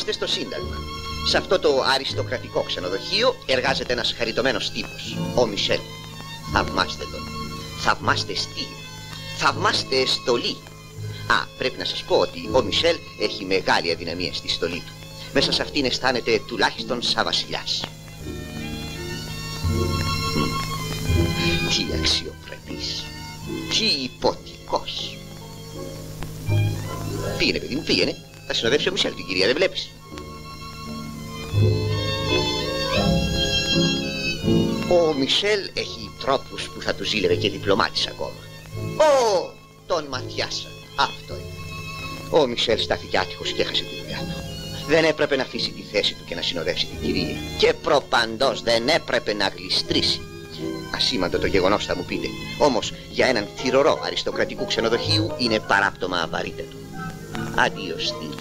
βρισκόμαστε στο Σύνταγμα. Σε αυτό το αριστοκρατικό ξενοδοχείο εργάζεται ένας χαριτωμένος τύπος, ο Μισελ. Θαυμάστε τον. Θαυμάστε στήλη. Θαυμάστε στολή. Πρέπει να σας πω ότι ο Μισελ έχει μεγάλη αδυναμία στη στολή του. Μέσα σε αυτήν αισθάνεται τουλάχιστον σαν βασιλιάς. Τι αξιοπρεπής. Τι υποτικός. Πήγαινε, παιδί μου, πήγαινε. Θα συνοδεύσει ο Μισελ την κυρία, δεν βλέπεις? Ο Μισελ έχει τρόπους που θα του ζήλευε και διπλωμάτης ακόμα. Τον ματιάσα. Αυτό είναι. Ο Μισελ στάθηκε άτυχος και έχασε τη δουλειά του. Δεν έπρεπε να αφήσει τη θέση του και να συνοδεύσει την κυρία. Και προπαντός δεν έπρεπε να γλιστρήσει. Ασήμαντο το γεγονός, θα μου πείτε. Όμως για έναν θυρωρό αριστοκρατικού ξενοδοχείου είναι παράπτωμα αβαρύτατο. Αντίο στήλη.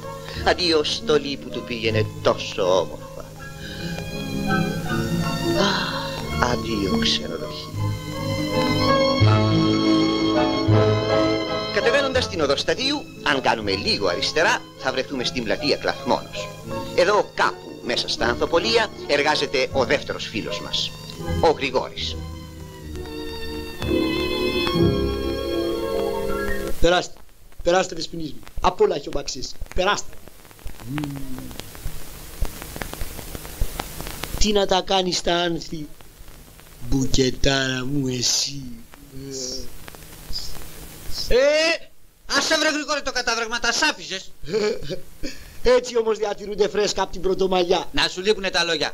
Αντίο στολή που του πήγαινε τόσο όμορφα. Αντίο ξενοδοχείο. Κατεβαίνοντας την οδό Σταδίου, αν κάνουμε λίγο αριστερά, θα βρεθούμε στην πλατεία Κλαθμόνος. Εδώ κάπου μέσα στα Ανθοπολία εργάζεται ο δεύτερος φίλος μας, ο Γρηγόρης. Περάστε, περάστε δεσποινής μου. Απ' όλα έχει ο Μπαξής. Περάστε. Τι να τα κάνεις τα άνθη, μπουκετάρα μου εσύ. Άσε βρε Γρηγόρη το κατάβραγμα, τα σάφιζες. Έτσι όμως διατηρούνται φρέσκα από την Πρωτομαγιά. Να σου λείπουνε τα λόγια.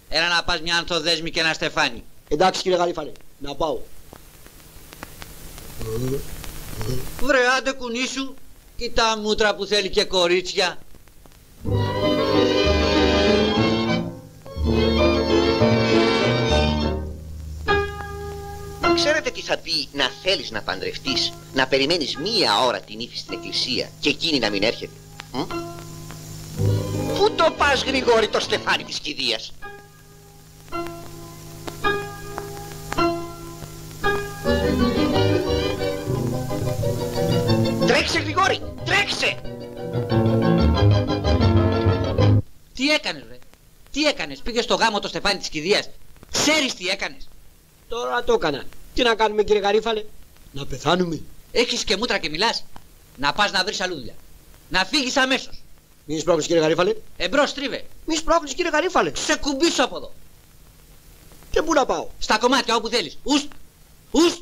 Έλα να πας μια ανθοδέσμη και ένα στεφάνι. Εντάξει κύριε Γαρίφαλε, να πάω. Βρε άντε κουνήσου. Κοίτα μούτρα που θέλει και κορίτσια. Ξέρετε τι θα πει να θέλεις να παντρευτείς, να περιμένεις μία ώρα την ύφη στην εκκλησία και εκείνη να μην έρχεται? Πού το πας Γρηγόρη το στεφάνι της κηδείας? Τρέξε Γρηγόρη, τρέξε! Τι έκανες ρε? Τι έκανες? Πήγες στο γάμο το στεφάνι της κηδείας? Ξέρεις τι έκανες? Τώρα το έκανα. Τι να κάνουμε κύριε Γαρίφαλε? Να πεθάνουμε? Έχεις και μούτρα και μιλάς? Να πας να βρεις αλλού δουλειά. Να φύγεις αμέσως. Μη σπρώχνεις κύριε Γαρίφαλε. Εμπρός τρίβε. Μη σπρώχνεις κύριε Γαρίφαλε. Σε κουμπίσω από εδώ. Και πού να πάω? Στα κομμάτια όπου θέλεις. Ουστ, ουστ.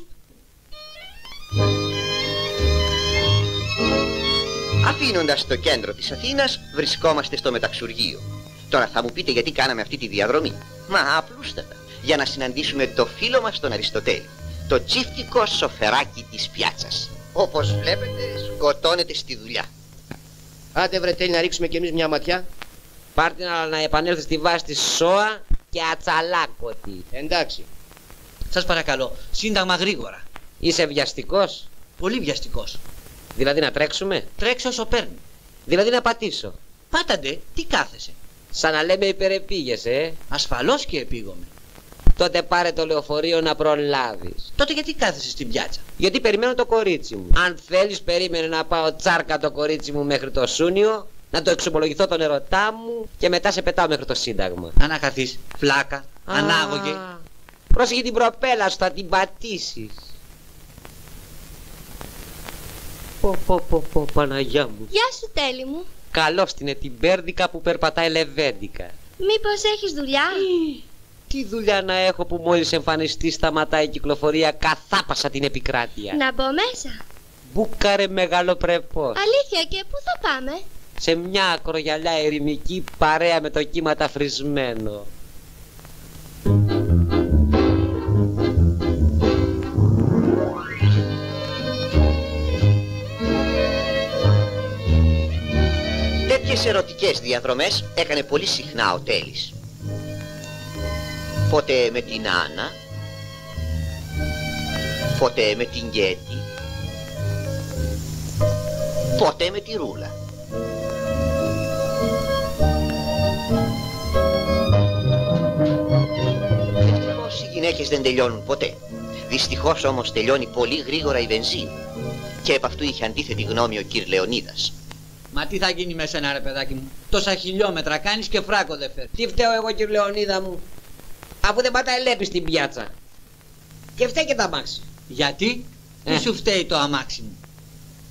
Αφήνοντας το κέντρο της Αθήνας, βρισκόμαστε στο μεταξουργείο. Τώρα θα μου πείτε γιατί κάναμε αυτή τη διαδρομή. Μα απλούστατα. Για να συναντήσουμε το φίλο μας τον Αριστοτέλη, το τσίφτικο σοφεράκι της πιάτσας. Όπως βλέπετε σκοτώνεται στη δουλειά. Άντε βρε Τέλη να ρίξουμε κι εμείς μια ματιά. Πάρ' την αλλά να επανέλθει στη βάση της ΣΟΑ και ατσαλάκωτη. Εντάξει. Σας παρακαλώ, σύνταγμα γρήγορα. Είσαι βιαστικός? Πολύ βιαστικός. Δηλαδή να τρέξουμε? Τρέξε όσο παίρνει. Δηλαδή να πατήσω? Πάταντε, τι κάθεσαι? Σαν να λέμε υπερεπήγεσαι, Ασφαλώς και επίγομαι. Τότε πάρε το λεωφορείο να προλάβεις. Τότε γιατί κάθεσαι στην πιάτσα? Γιατί περιμένω το κορίτσι μου. Αν θέλεις περίμενε να πάω τσάρκα το κορίτσι μου μέχρι το Σούνιο, να το εξομολογηθώ τον ερωτά μου και μετά σε πετάω μέχρι το Σύνταγμα. Αναχαθείς, φλάκα, ανάγωγε. Πρόσεχε την προπέλα σου, θα την πατήσεις. Πω, Παναγιά μου. Γεια σου Τέλη μου. Καλώς την την μπέρδικα που περπατάει λεβέντικα. Μήπως έχεις δουλειά? Τι δουλειά να έχω που μόλις εμφανιστεί σταματάει η κυκλοφορία καθάπασα την επικράτεια. Να μπω μέσα? Μπούκαρε μεγαλοπρεπώς. Αλήθεια, και πού θα πάμε? Σε μια ακρογιαλιά ερημική παρέα με το κύμα ταφρισμένο. Τέτοιες ερωτικές διαδρομές έκανε πολύ συχνά ο Τέλης. Πότε με την Άννα, πότε με την Γκέτη, πότε με τη Ρούλα. Δυστυχώς οι γυναίκες δεν τελειώνουν ποτέ. Δυστυχώς όμως τελειώνει πολύ γρήγορα η βενζίνη. Και επ' αυτού είχε αντίθετη γνώμη ο κυρ Λεωνίδας. Μα τι θα γίνει με σένα ρε παιδάκι μου? Τόσα χιλιόμετρα κάνεις και φράκο δεν φέρνεις. Τι φταίω εγώ κύριε Λεωνίδα μου, αφού δεν πατάει λέπη στην πιάτσα. Και φταίει και τα αμάξι. Γιατί? Τι σου φταίει το αμάξι μου?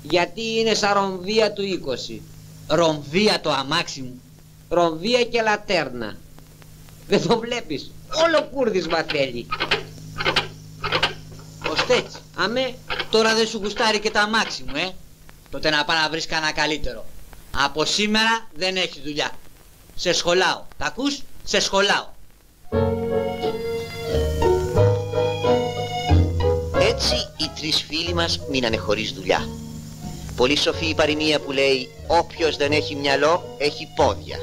Γιατί είναι σαν ρομβία του 20. Ρομβία το αμάξι μου? Ρομβία και λατέρνα. Δεν το βλέπεις? Όλο κούρδισμα θέλει. Ώστε έτσι. Αμέ. Τώρα δεν σου γουστάρει και το αμάξι μου, Τότε να πάω να βρεις κανένα καλύτερο. Από σήμερα δεν έχει δουλειά. Σε σχολάω. Τα ακούς? Σε σχολάω. Έτσι οι τρεις φίλοι μας μείνανε χωρίς δουλειά. Πολύ σοφή η παροιμία που λέει όποιος δεν έχει μυαλό έχει πόδια.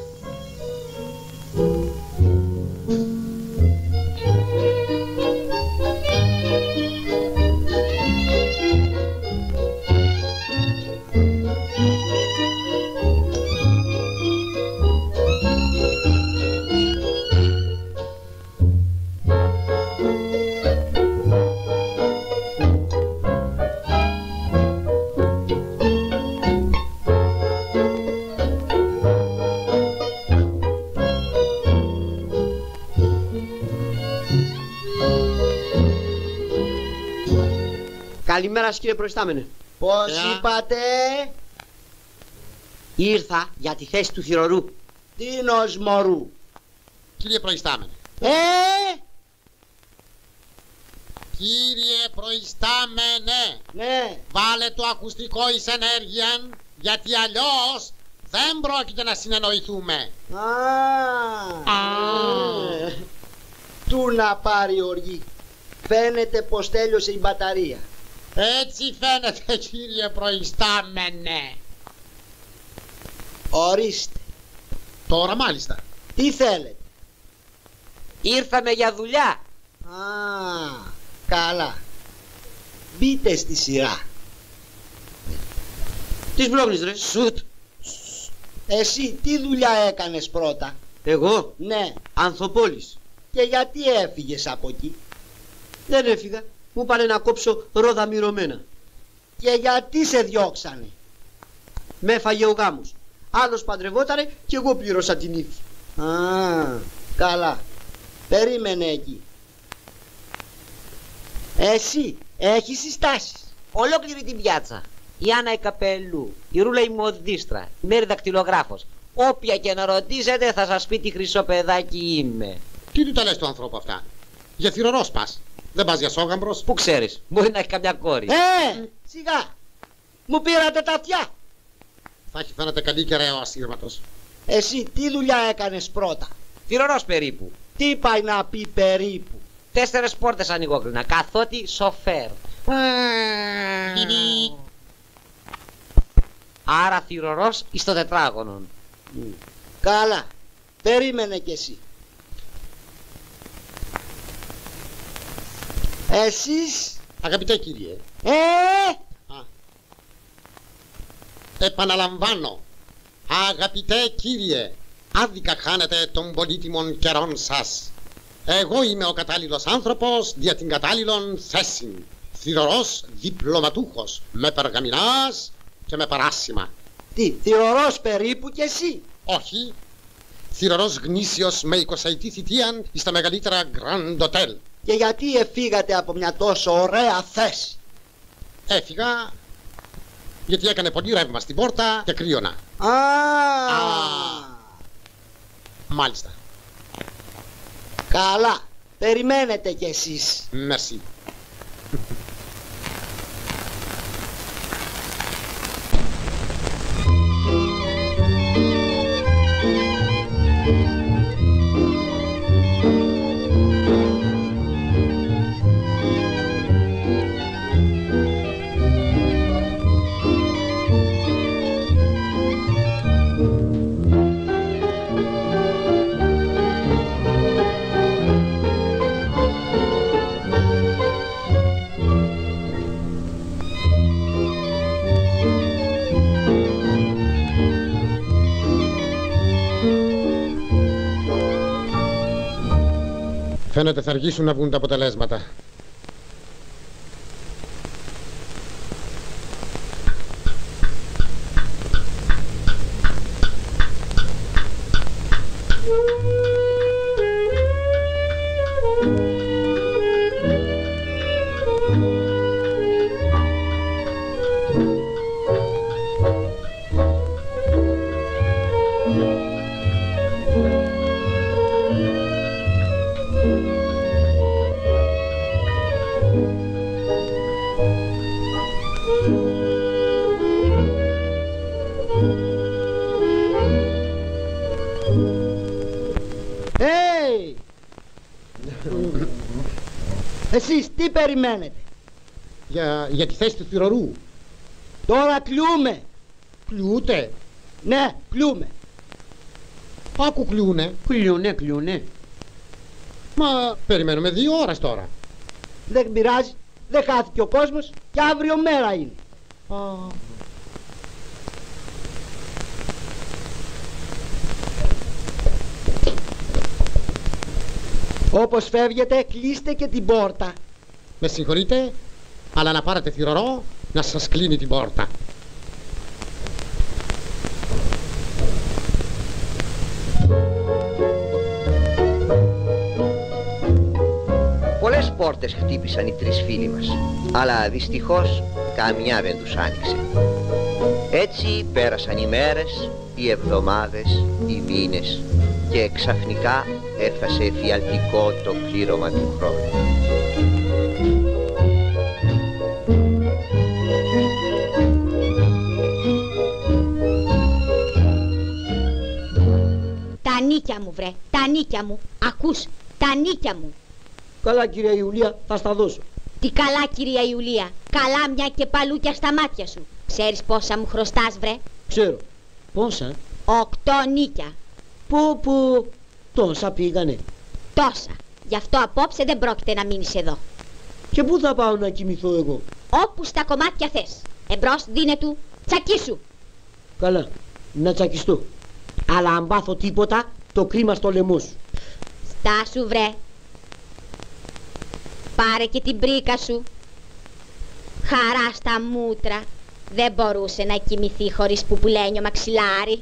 Καλημέρα σας κύριε προϊστάμενε. Πώς είπατε? Ήρθα για τη θέση του θυρωρού. Τίνος μωρού. Κύριε προϊστάμενε. Κύριε προϊστάμενε. Ναι. Βάλε το ακουστικό εις ενέργεια, γιατί αλλιώς δεν πρόκειται να συνεννοηθούμε. Του να πάρει οργή. Φαίνεται πως τέλειωσε η μπαταρία. Έτσι φαίνεται κύριε προϊστάμενε. Ορίστε. Τώρα μάλιστα. Τι θέλετε? Ήρθαμε για δουλειά. Καλά. Μπείτε στη σειρά. Τι σμπρώχνεις ρε? Σουτ. Εσύ τι δουλειά έκανες πρώτα? Εγώ? Ναι. Ανθοπόλης. Και γιατί έφυγες από εκεί? Δεν έφυγα. Μου πάνε να κόψω ρόδα μυρωμένα. Και γιατί σε διώξανε? Με έφαγε ο γάμος. Άλλος παντρευότανε και εγώ πλήρωσα την ύφη. Καλά. Περίμενε εκεί. Εσύ έχεις συστάσεις? Ολόκληρη την πιάτσα. Η Άννα η Καπελού, η Ρούλα η Μοδίστρα, η Μέρη δακτυλογράφος. Όποια και να ρωτήσετε θα σας πει τι χρυσό παιδάκι είμαι. Τι του τα λες του ανθρώπου αυτά? Για θυρωρός πας. Δεν πας για σόγαμπρος. Πού ξέρεις, μπορεί να έχει καμιά κόρη. Σιγά. Μου πήρατε τα αυτιά. Θα έχει φαίνεται καλή και ρέο ασύρματος. Εσύ τι δουλειά έκανες πρώτα? Θυρωρός περίπου. Τι πάει να πει περίπου? 4 πόρτες ανοιγόκλινα, καθότι σοφέρ. Άρα θυρωρός εις το τετράγωνον. Καλά. Περίμενε κι εσύ. Εσείς? Αγαπητέ κύριε. Επαναλαμβάνω. Αγαπητέ κύριε, άδικα χάνετε των πολύτιμων καιρών σας. Εγώ είμαι ο κατάλληλος άνθρωπος για την κατάλληλον θέση. Θυρωρός διπλωματούχος, με περγαμηνάς και με παράσημα. Τι, θυρωρός περίπου κι εσύ? Όχι. Θυρωρός γνήσιος με 20η θητείαν στα μεγαλύτερα Grand Hotel. Και γιατί εφήγατε από μια τόσο ωραία θέση? Έφυγα γιατί έκανε πολύ ρεύμα στην πόρτα και κρύωνα. Μάλιστα. Καλά. Περιμένετε κι εσείς. Merci. Φαίνεται θα αργήσουν να βγουν τα αποτελέσματα. Εσείς τι περιμένετε? Για τη θέση του θυρωρού. Τώρα κλειούμε. Κλειούτε. Ναι, κλειούμε. Άκου κλειούνε. Κλειούνε. Μα περιμένουμε 2 ώρες τώρα. Δεν πειράζει. Δεν χάθηκε ο κόσμος και αύριο μέρα είναι. Όπως φεύγετε κλείστε και την πόρτα. Με συγχωρείτε, αλλά να πάρετε θυρωρό να σας κλείνει την πόρτα. Πολλές πόρτες χτύπησαν οι 3 φίλοι μας, αλλά δυστυχώς καμιά δεν τους άνοιξε. Έτσι πέρασαν οι μέρες, οι εβδομάδες, οι μήνες και ξαφνικά έφτασε εφιαλτικό το πλήρωμα του χρόνου. Τα νίκια μου βρε, τα νίκια μου. Ακούς, τα νίκια μου. Καλά κυρία Ιουλία, θα στα δώσω. Τι καλά κυρία Ιουλία, καλά μια και παλούκια στα μάτια σου. Ξέρεις πόσα μου χρωστάς βρε? Ξέρω. Πόσα? 8 νίκια. Που τόσα πήγανε. Τόσα. Γι' αυτό απόψε δεν πρόκειται να μείνεις εδώ. Και πού θα πάω να κοιμηθώ εγώ? Όπου στα κομμάτια θες. Εμπρός δίνε του, τσακίσου. Καλά, να τσακιστώ. Αλλά αν πάθω τίποτα, το κρίμα στο λαιμό σου. Στάσου βρε. Πάρε και την πρίκα σου. Χαρά στα μούτρα. Δεν μπορούσε να κοιμηθεί χωρίς πουπουλένιο μαξιλάρι.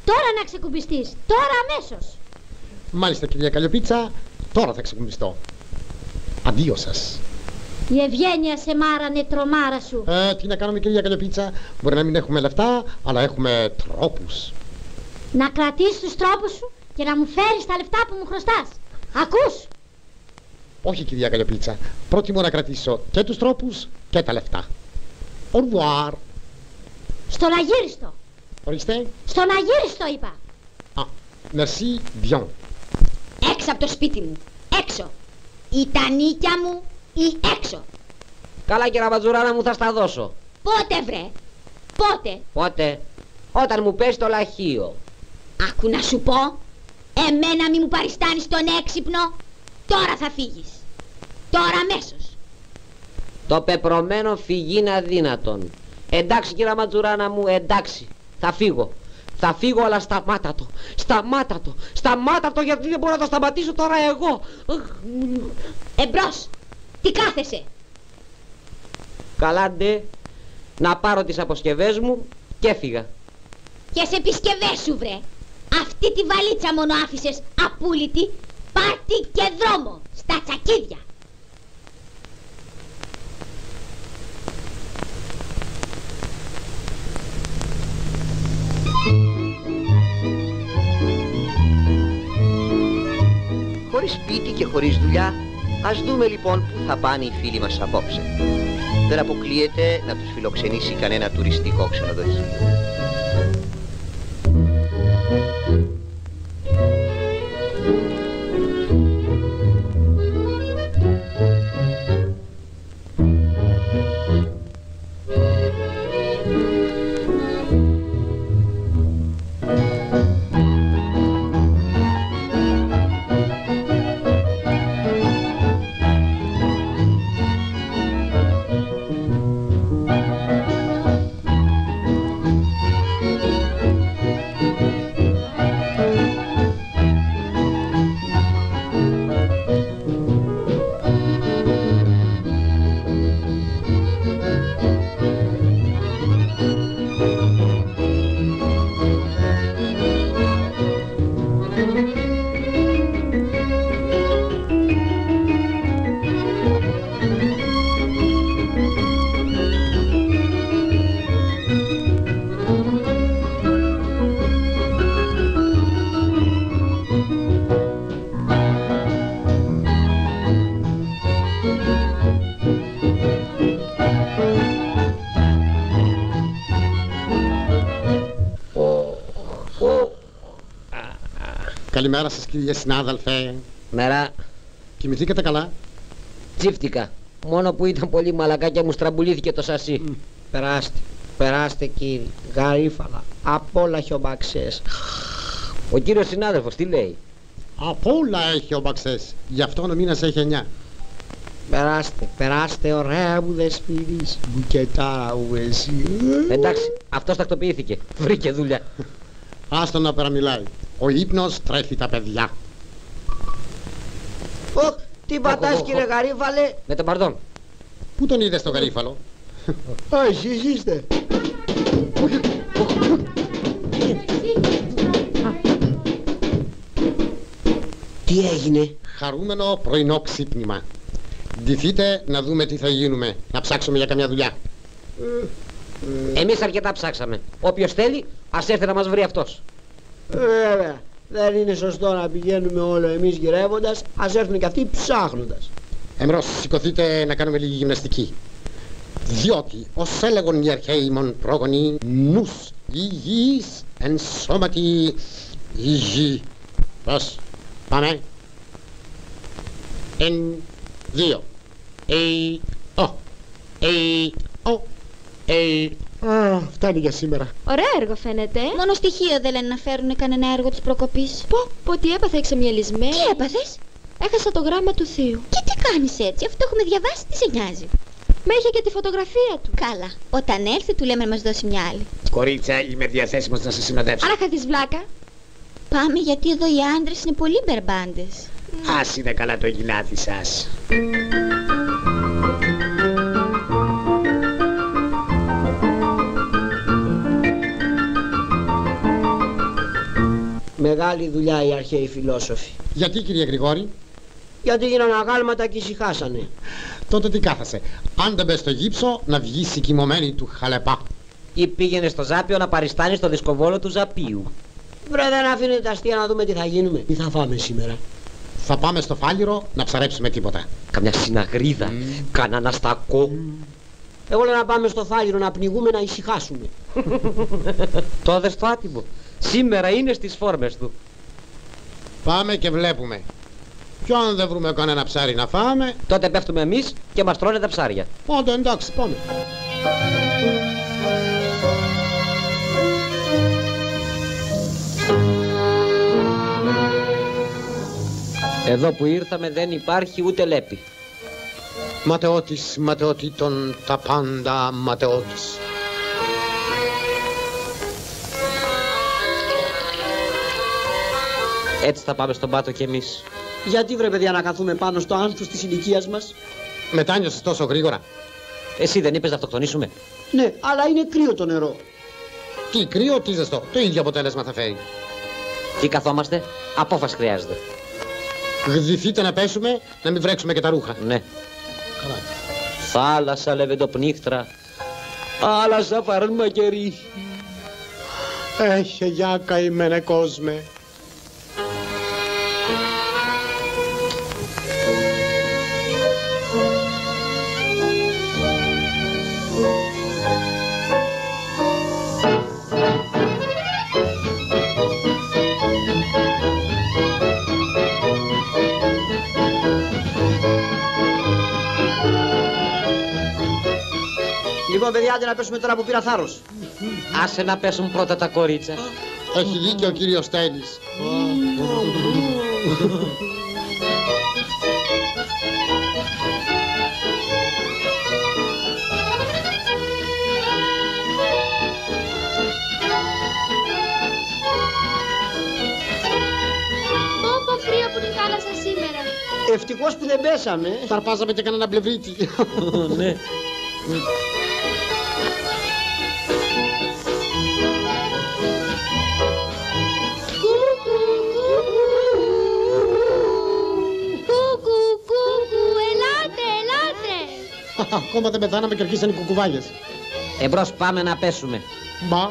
Τώρα να ξεκουμπιστείς, τώρα αμέσως. Μάλιστα κυρία Καλλιοπίτσα, τώρα θα ξεκουμπιστώ. Αντίο σας. Η ευγένεια σε μάρανε τρομάρα σου. Τι να κάνουμε κυρία Καλλιοπίτσα, μπορεί να μην έχουμε λεφτά, αλλά έχουμε τρόπους. Να κρατήσεις τους τρόπους σου και να μου φέρεις τα λεφτά που μου χρωστάς. Ακούς? Όχι κυρία Καλλιοπίτσα, προτιμώ να κρατήσω και τους τρόπους και τα λεφτά. Au revoir. Στον αγύριστο. Ορίστε. Στον αγύριστο είπα. Merci bien. Έξω από το σπίτι μου. Έξω. Ή τα νίκια μου ή έξω. Καλά κύριε Ματζουράνα μου, θα στα δώσω. Πότε βρε? Πότε? Πότε? Όταν μου πέσει το λαχείο. Άκου να σου πω. Εμένα μη μου παριστάνεις τον έξυπνο. Τώρα θα φύγεις. Τώρα αμέσως. Το πεπρωμένο φυγή είναι αδύνατον. Εντάξει κύριε Ματζουράνα μου, εντάξει. Θα φύγω. Θα φύγω, αλλά σταμάτα το. Σταμάτα το. Σταμάτα το, γιατί δεν μπορώ να το σταματήσω τώρα εγώ. Εμπρός. Τι κάθεσαι? Καλά ντε. Να πάρω τις αποσκευές μου και έφυγα. Και σε επισκευές σου βρε. Αυτή τη βαλίτσα μόνο άφησες απούλητη. Πάρτι και δρόμο. Στα τσακίδια. Χωρίς σπίτι και χωρίς δουλειά, ας δούμε λοιπόν πού θα πάνε οι φίλοι μας απόψε. Δεν αποκλείεται να τους φιλοξενήσει κανένα τουριστικό ξενοδοχείο. Καλημέρα σας κύριε συνάδελφε. Μέρα. Κοιμηθήκατε καλά? Τσίφτηκα. Μόνο που ήταν πολύ μαλακά και μου στραμπουλήθηκε το σασί. Περάστε κύριε. Γαρίφαλα. Απ' όλα χιομπαξές. Ο κύριος συνάδελφος τι λέει? Απ' όλα έχει ο Μπαξές. Γι' αυτό ο μήνας έχει 9. Περάστε ωραία μου δεσποινής. Μπουκετάρα μου εσύ. Εντάξει, αυτός τακτοποιήθηκε. Βρήκε δουλειά. Άστον να παραμιλάει. Ο ύπνος τρέφει τα παιδιά. Ωχ, τι πατάς κύριε Γαρίφαλε. Με τον παρδόν. Πού τον είδες τον Γαρίφαλο? Εσείς είστε. Τι έγινε? Χαρούμενο πρωινό ξύπνημα. Ντυθείτε να δούμε τι θα γίνουμε. Να ψάξουμε για καμιά δουλειά. Εμείς αρκετά ψάξαμε. Όποιος θέλει, ας έρθει να μας βρει αυτός. Βέβαια. Δεν είναι σωστό να πηγαίνουμε όλο εμείς γυρεύοντας. Ας έρθουν και αυτοί ψάχνοντας. Εμπρός, σηκωθείτε να κάνουμε λίγη γυμναστική. Διότι, ως έλεγον οι αρχαίοι μον πρόγονοι, νους υγιής εν σώματι υγιή. Πώς, πάμε. 1, 2. Φτάνει για σήμερα. Ωραίο έργο φαίνεται. Μόνο στοιχείο δεν λένε να φέρουν κανένα έργο της προκοπής. Πω, τι έπαθα εξαμιελισμένη. Τι έπαθες? Έχασα το γράμμα του θείου. Και τι κάνεις έτσι? Αυτό έχουμε διαβάσει, τι σε νοιάζει? Με είχε και τη φωτογραφία του. Καλά. Όταν έρθει του λέμε να μας δώσει μια άλλη. Κορίτσα, είμαι διαθέσιμος να σας συνοδεύσω. Άρα είχα βλάκα. Πάμε γιατί εδώ οι άντρες είναι πολύ μπερμπάντες. Ας είναι καλά το γυλάτι σας. Μεγάλη δουλειά οι αρχαίοι φιλόσοφοι. Γιατί κύριε Γρηγόρη? Γιατί γίνανε αγάλματα και ησυχάσανε. Τότε τι κάθασε? Αν δεν μπες στο γύψο να βγει συγκυμωμένη του χαλεπά. Ή πήγαινε στο Ζάπιο να παριστάνει στο δισκοβόλο του Ζαπίου. Βρε, δεν αφήνετε τα αστεία να δούμε τι θα γίνουμε. Τι θα φάμε σήμερα? Θα πάμε στο Φάληρο να ψαρέψουμε τίποτα. Καμιά συναγρίδα, κανένα αστακό. Εγώ λέω να πάμε στο Φάληρο να πνιγούμε να ησυχάσουμε. Το είδες το άτιμο. Σήμερα είναι στις φόρμες του. Πάμε και βλέπουμε. Κι αν δεν βρούμε κανένα ψάρι να φάμε, Τότε πέφτουμε εμείς και μας τρώνε τα ψάρια. Άντε εντάξει, πάμε. Εδώ που ήρθαμε δεν υπάρχει ούτε λέπη. Ματαιώτης, ματαιότητων, τα πάντα ματαιώτης. Έτσι θα πάμε στον πάτο κι εμείς. Γιατί βρε παιδιά να καθούμε πάνω στο άνθος της ηλικίας μας? Μετάνιωσες τόσο γρήγορα? Εσύ δεν είπες να αυτοκτονήσουμε? Ναι, αλλά είναι κρύο το νερό. Τι κρύο, τι ζεστό. Το ίδιο αποτέλεσμα θα φέρει. Τι καθόμαστε, απόφαση χρειάζεται. Γδυθείτε να πέσουμε, να μην βρέξουμε και τα ρούχα. Ναι. Καλά. Θάλασσα λεβεντοπνίχτρα, θάλασσα φαρμακερή. Έχε για καημένε κόσμε. Λοιπόν παιδιά, άντε να πέσουμε τώρα που πήρα θάρρος. Άσε να πέσουν πρώτα τα κορίτσα. Έχει δίκιο ο κύριος Στέλης. Πόπο κρύο που τη θάλασσα σήμερα. Ευτυχώς που δεν πέσαμε. Θα αρπάζαμε και κανένα πλευρίτη. Ναι. ακόμα δεν πεθάναμε και αρχίσαν οι κουκουβάγες. Εμπρός πάμε να πέσουμε. Μπα,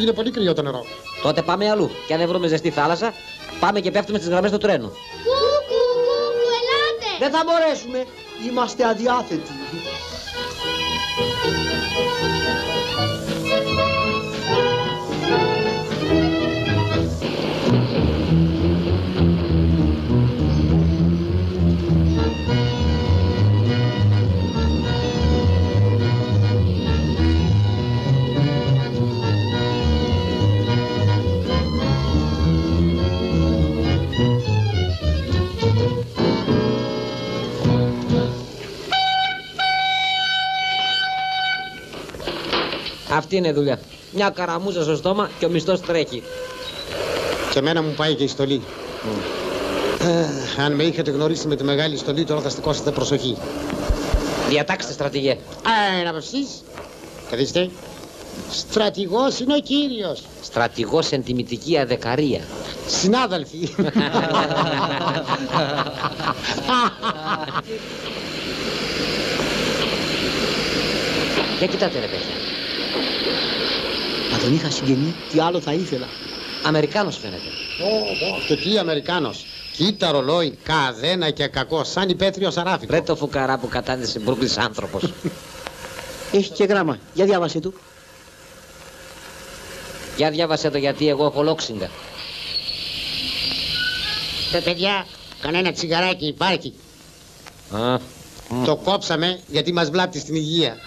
είναι πολύ κρύο το νερό. Τότε πάμε αλλού. Και αν δεν βρούμε ζεστή θάλασσα, πάμε και πέφτουμε στις γραμμές του τρένου. Κούκου, ελάτε! Δεν θα μπορέσουμε. Είμαστε αδιάθετοι. Αυτή είναι η δουλειά. Μια καραμούζα στο στόμα και ο μισθός τρέχει. Και εμένα μου πάει και η στολή. Αν με είχατε γνωρίσει με τη μεγάλη στολή, τώρα θα στικώσετε προσοχή. Διατάξτε, στρατηγέ. Να προσείς. Καθίστε. Στρατηγός είναι ο κύριος. Στρατηγός εν τιμητική αδεκαρία. Συνάδελφοι. Για κοιτάτε ρε παιδιά. Αν τον είχα συγγενή, τι άλλο θα ήθελα. Αμερικάνος φαίνεται. Και τι Αμερικάνος. Κοίτα ρολόι, καδένα και κακό, σαν υπαίθριο σαράφικο. Βρε το φουκαρά που κατάντησε Μπρούκλης άνθρωπος. Έχει και γράμμα. Για διάβασέ του. Για διάβασε το, γιατί εγώ έχω λόξιγκα. Παιδιά, κανένα τσιγαράκι υπάρχει. Α, Το κόψαμε γιατί μας βλάπτει στην υγεία.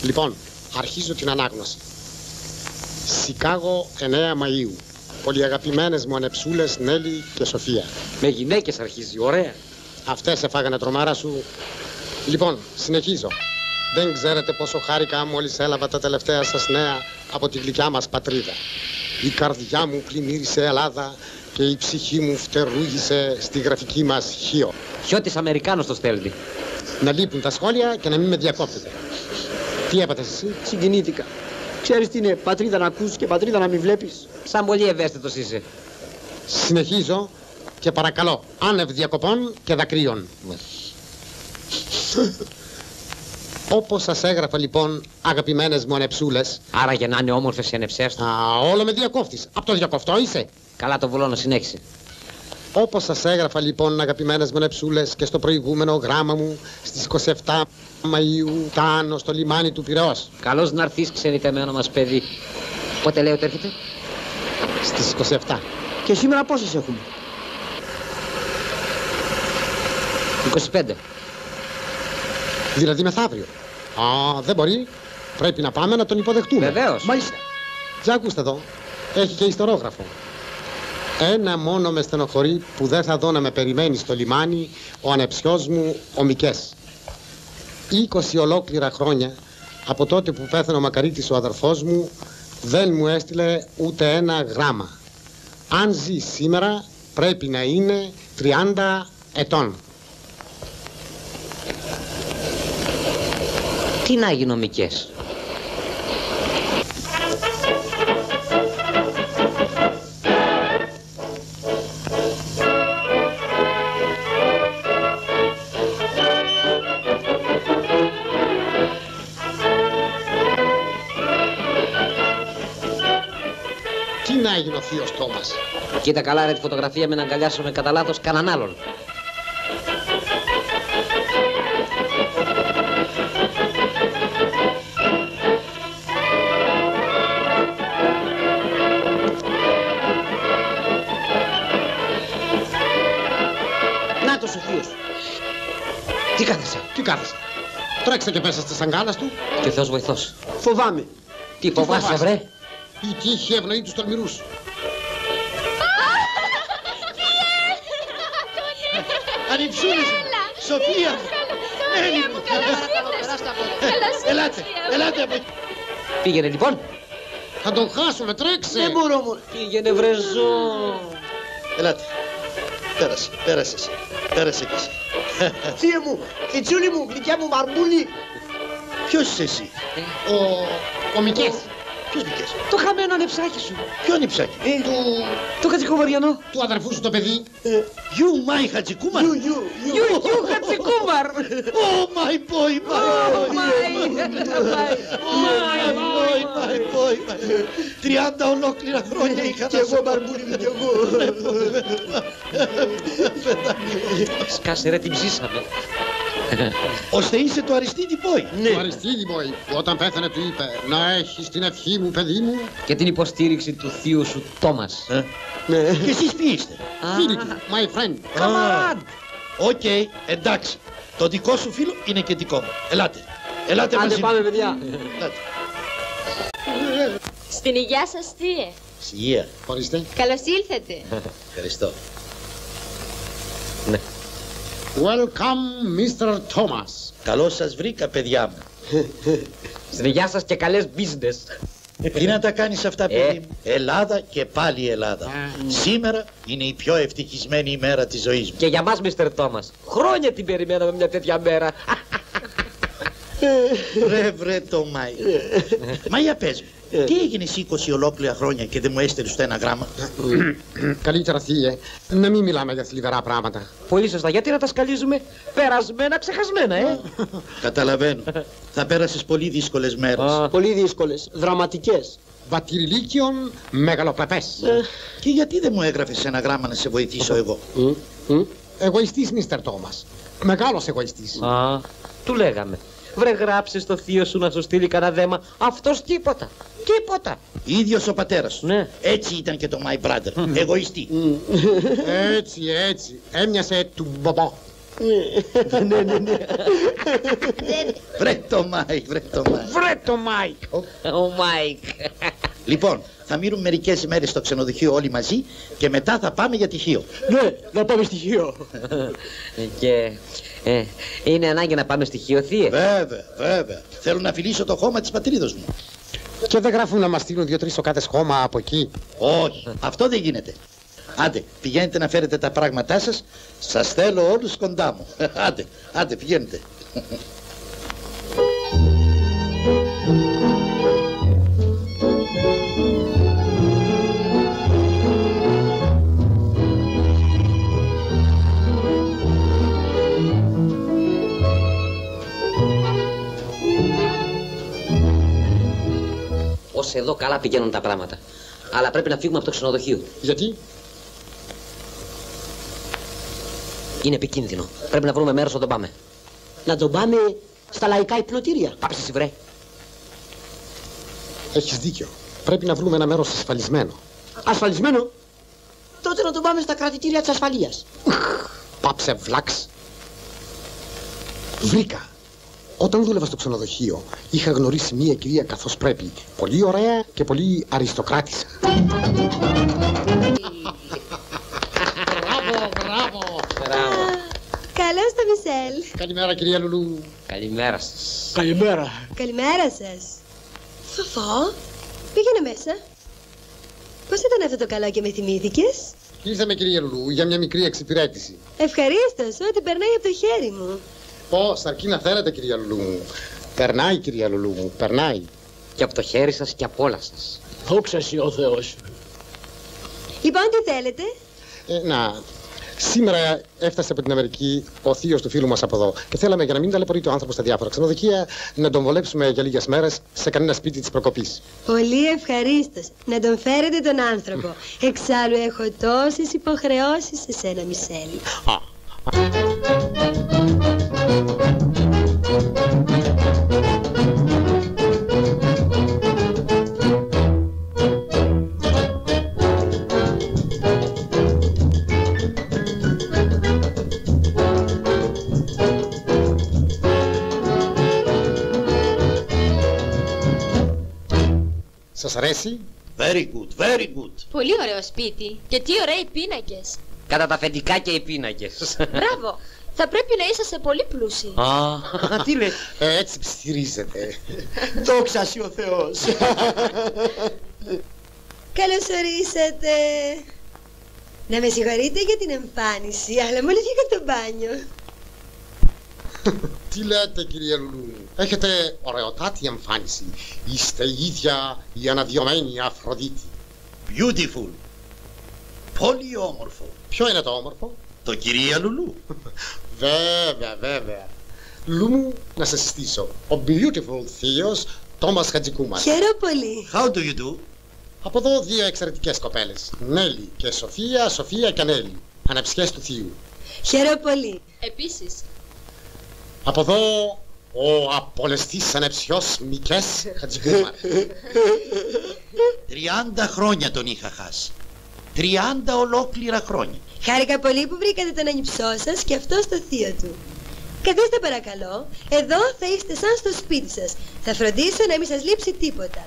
Λοιπόν, αρχίζω την ανάγνωση. Σικάγο 9 Μαΐου. Πολυαγαπημένες μου ανεψούλες Νέλη και Σοφία. με γυναίκες αρχίζει, ωραία. Αυτές έφαγανε τρομάρα σου. Λοιπόν, συνεχίζω. Δεν ξέρετε πόσο χάρηκα μόλις έλαβα τα τελευταία σας νέα από τη γλυκιά μας πατρίδα. Η καρδιά μου πλημμύρισε Ελλάδα και η ψυχή μου φτερούγησε στη γραφική μας Χίο. Χιώτης Αμερικάνος το στέλνει. Να λείπουν τα σχόλια και να μην με διακόπτετε. Τι έπαθες εσύ? Συγκινήθηκα. Ξέρεις τι είναι, πατρίδα να ακούς και πατρίδα να μην βλέπεις. Σαν πολύ ευαίσθητος είσαι. Συνεχίζω και παρακαλώ, άνευ διακοπών και δακρύων. Όπως σας έγραφα λοιπόν, αγαπημένες μου ανεψούλες. Άρα για να είναι όμορφες οι ανεψές του. Όλο με διακόφτεις. Απ' το διακοφτό είσαι. Καλά το βουλώνω, συνέχισε. Όπως σας έγραφα λοιπόν, αγαπημένες μου ανεψούλες, και στο προηγούμενο γράμμα μου στις 27 Μαΐου φτάνω στο λιμάνι του Πειραιώς. Καλώς να έρθεις, ξενιτεμένο μας παιδί. Πότε λέει ότι έρχεται? Στις 27. Και σήμερα πόσες έχουμε? 25. Δηλαδή μεθαύριο. Δεν μπορεί. Πρέπει να πάμε να τον υποδεχτούμε. Βεβαίως. Μάλιστα. Για ακούστε εδώ. Έχει και ιστορόγραφο. Ένα μόνο με στενοχωρεί που δεν θα δω να με περιμένει στο λιμάνι ο ανεψιός μου ο Μικές. 20 ολόκληρα χρόνια από τότε που πέθανε ο Μακαρίτης ο αδερφός μου δεν μου έστειλε ούτε ένα γράμμα. Αν ζει σήμερα πρέπει να είναι 30 ετών. Τι να γίνω Μικές? Τι να έγινε ο θείος Τόμας? Κοίτα καλά ρε τη φωτογραφία, μην αγκαλιάσουμε κατά λάθος κανέναν άλλον. Νάτος ο θείος. Τι κάθεσαι? Τι κάθεσαι? Τρέξε και πέσα στις αγκάλας του. Και ο Θεός βοηθός. Φοβάμαι. Τι φοβάσαι βρε? Η τύχη ευνοεί τους τολμηρούς. Ανυψούλης μου, Σοφία μου, Νέλη μου. Ελάτε από εκεί. Πήγαινε λοιπόν. Θα τον χάσουμε, τρέξε. Δεν μπορώ μόνο. Πήγαινε βρεζό. Ελάτε. Πέρασε εσύ. Πέρασε κι εσύ. Θεία μου, Φιτσούλη μου, γλυκιά μου, μαρμούλη. Ποιος είσαι εσύ? Ο Μικές. Ποιος Μικές? Το χαμένο ανεψάκι σου. Ποιο νυψάκι? Το Χατζικουμαριανό. Του αδερφού σου το παιδί. You my Χατζικούμαρ. You Χατζικούμαρ. Oh my boy, my boy. 30 ολόκληρα χρόνια είχα Κι εγώ μαρμούλη μου, κι εγώ. Σκάσε ρε, την ψήσαμε. Ώστε είσαι το Αριστίδη boy. Το Αριστίδη boy που όταν πέθανε του είπε να έχεις την ευχή μου, παιδί μου. Και την υποστήριξη του θείου σου Τόμας. Και εσείς ποιοι είστε? Φίλοι του, my friend. Καμαράντ. Οκ, εντάξει. Το δικό σου φίλο είναι και δικό μου. Ελάτε μαζί μου. Άντε πάμε παιδιά. Ελάτε. Στην υγειά σας, θεία. Υγεία. Ορίστε. Καλώς ήλθατε. Ευχαριστώ. Ναι. Welcome, Mr. Thomas. Καλώς σας βρήκα, παιδιά μου. Στην υγειά σας και καλές business. Τι να τα κάνεις αυτά, παιδί μου? Ελλάδα και πάλι Ελλάδα. Σήμερα είναι η πιο ευτυχισμένη ημέρα της ζωής μου. Και για μας, Mr. Thomas. Χρόνια την περιμέναμε μια τέτοια μέρα. Βρε το Μάη. Μα για πες μου, τι έγινες 20 ολόκληρα χρόνια και δεν μου έστειλες ούτε ένα γράμμα? Καλύτερα, θύε, να μην μιλάμε για θλιβερά πράγματα. Πολύ σωστά. Γιατί να τα σκαλίζουμε περασμένα, ξεχασμένα, Καταλαβαίνω. Θα πέρασες πολύ δύσκολες μέρες. Πολύ δύσκολες, δραματικές. Βατηριλίκιον μεγαλοπρεπές. Και γιατί δεν μου έγραφες ένα γράμμα να σε βοηθήσω εγώ? Εγωιστής, Mr. Thomas. Μεγάλος εγωιστής. Του λέγαμε. Βρε, γράψε στο θείο σου να σου στείλει κανένα δέμα. Αυτός τίποτα. Τίποτα. Ίδιος ο πατέρας σου. Ναι. Έτσι ήταν και το my brother. Εγωιστή. Έτσι. Έμοιασε του μπομπό. Βρε το Μάικ. Βρε το Μάικ. Ο Μάικ. Λοιπόν, θα μείνουμε μερικές ημέρες στο ξενοδοχείο όλοι μαζί και μετά θα πάμε για τυχείο. Ναι, να πάμε στοιχείο. Και είναι ανάγκη να πάμε στοιχείο, θεία. Βέβαια. Θέλω να φιλήσω το χώμα της πατρίδος μου. Και δεν γράφουν να μας στείλουν 2-3 σοκάτες χώμα από εκεί. Όχι, αυτό δεν γίνεται. Άντε, πηγαίνετε να φέρετε τα πράγματά σας. Σας θέλω όλους κοντά μου. Άντε, πηγαίνετε. Ως εδώ καλά πηγαίνουν τα πράγματα. Αλλά πρέπει να φύγουμε από το ξενοδοχείο. Γιατί? Είναι επικίνδυνο. Πρέπει να βρούμε μέρος να τον πάμε. Να τον πάμε στα λαϊκά υπνοτήρια. Πάψε εσύ, βρε. Έχεις δίκιο. Πρέπει να βρούμε ένα μέρος ασφαλισμένο. Ασφαλισμένο. Τότε να τον πάμε στα κρατητήρια της ασφαλείας. Πάψε βλάξ. Βρήκα. Όταν δούλευα στο ξενοδοχείο, είχα γνωρίσει μία κυρία καθώς πρέπει. Πολύ ωραία και πολύ αριστοκράτισσα. Μπράβο. Καλώς το Μισελ. Καλημέρα, κυρία Λουλού. Καλημέρα σας. Καλημέρα. Καλημέρα σας. Φοφό, πήγαινε μέσα. Πώς ήταν αυτό το καλό και με θυμήθηκες? Ήρθαμε, κυρία Λουλού, για μια μικρή εξυπηρέτηση. Ευχαρίστως, ό,τι περνάει από το χέρι μου. Πώς, αρκεί να θέλετε, κυρία Λουλού. Περνάει, κυρία Λουλού, περνάει. Και από το χέρι σας και από όλα σας. Δόξα σοι ο Θεός. Λοιπόν, τι θέλετε? Σήμερα έφτασε από την Αμερική ο θείος του φίλου μας από εδώ και θέλαμε, για να μην ταλαιπωρείται ο άνθρωπος στα διάφορα ξενοδοχεία, να τον βολέψουμε για λίγες μέρες σε κανένα σπίτι της προκοπής. Πολύ ευχαρίστως. Να τον φέρετε τον άνθρωπο. Εξάλλου έχω τόσες υποχρεώσεις σε σένα, Μισελ. Σας αρέσει? Very good, very good. Πολύ ωραίο σπίτι. Και τι ωραίοι πίνακες. Κατά τα αφεντικά και οι πίνακες. Μπράβο. Θα πρέπει να είσαστε πολύ πλούσιοι. Α, τι λες. Έτσι ψιθυρίζεται. Δόξα σοι ο Θεός. Καλώς ορίσατε. Να με συγχωρείτε για την εμφάνιση, αλλά μόλις βγήκα από το μπάνιο. Τι λέτε, κυρία Λουλού? Έχετε ωραιοτάτη εμφάνιση. Είστε η ίδια η αναδυομένη Αφροδίτη. Beautiful. Πολύ όμορφο. Ποιο είναι το όμορφο? Το κυρία Λουλού. Βέβαια, βέβαια. Λουλού μου, να σε συστήσω. Ο beautiful θείος Τόμας Χατζικούμας. Χαίρομαι πολύ. How do you do? Από εδώ δύο εξαιρετικές κοπέλες. Νέλη και Σοφία, Σοφία και Νέλη. Ανεψιές του θείου. Χαίρομαι πολύ. Επίσης. Από εδώ ο απολεστής ανεψιός Μικές Χατζικούμα. 30 χρόνια τον είχα χάσει. 30 ολόκληρα χρόνια. Χάρηκα πολύ που βρήκατε τον ανιψό σας και αυτό στο θείο του. Καθίστε παρακαλώ. Εδώ θα είστε σαν στο σπίτι σας. Θα φροντίσω να μην σας λείψει τίποτα.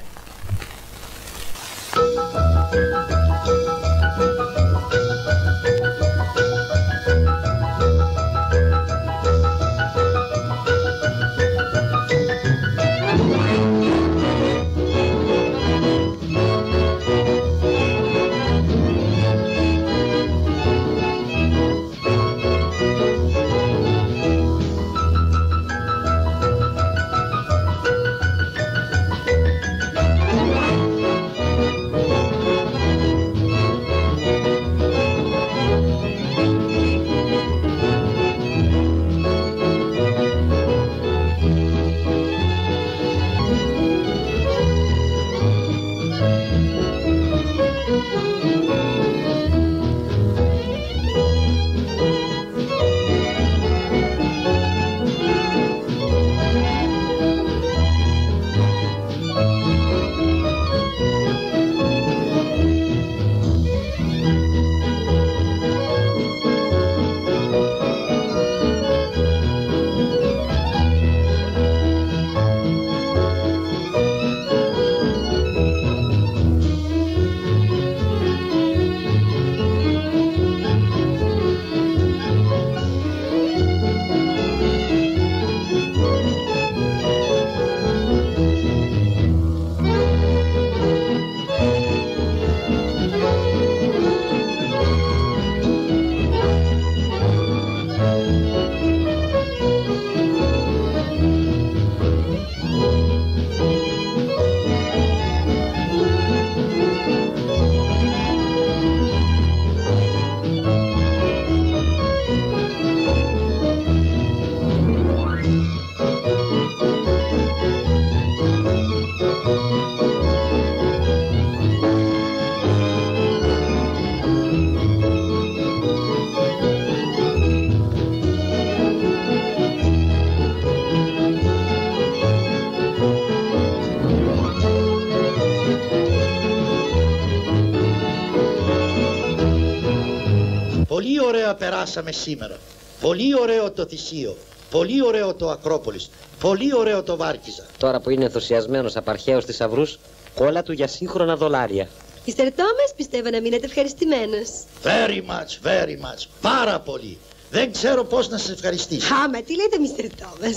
Πολύ ωραία περάσαμε σήμερα. Πολύ ωραίο το Θησίο. Πολύ ωραίο το Ακρόπολης. Πολύ ωραίο το Βάρκιζα. Τώρα που είναι ενθουσιασμένος απαρχαίος θησαυρούς, κόλλα του για σύγχρονα δολάρια. Μίστερ Τόμας, πιστεύω να μείνετε ευχαριστημένος. Very much, very much. Πάρα πολύ. Δεν ξέρω πώς να σας ευχαριστήσω. Άμα, τι λέτε, Μίστερ Τόμας?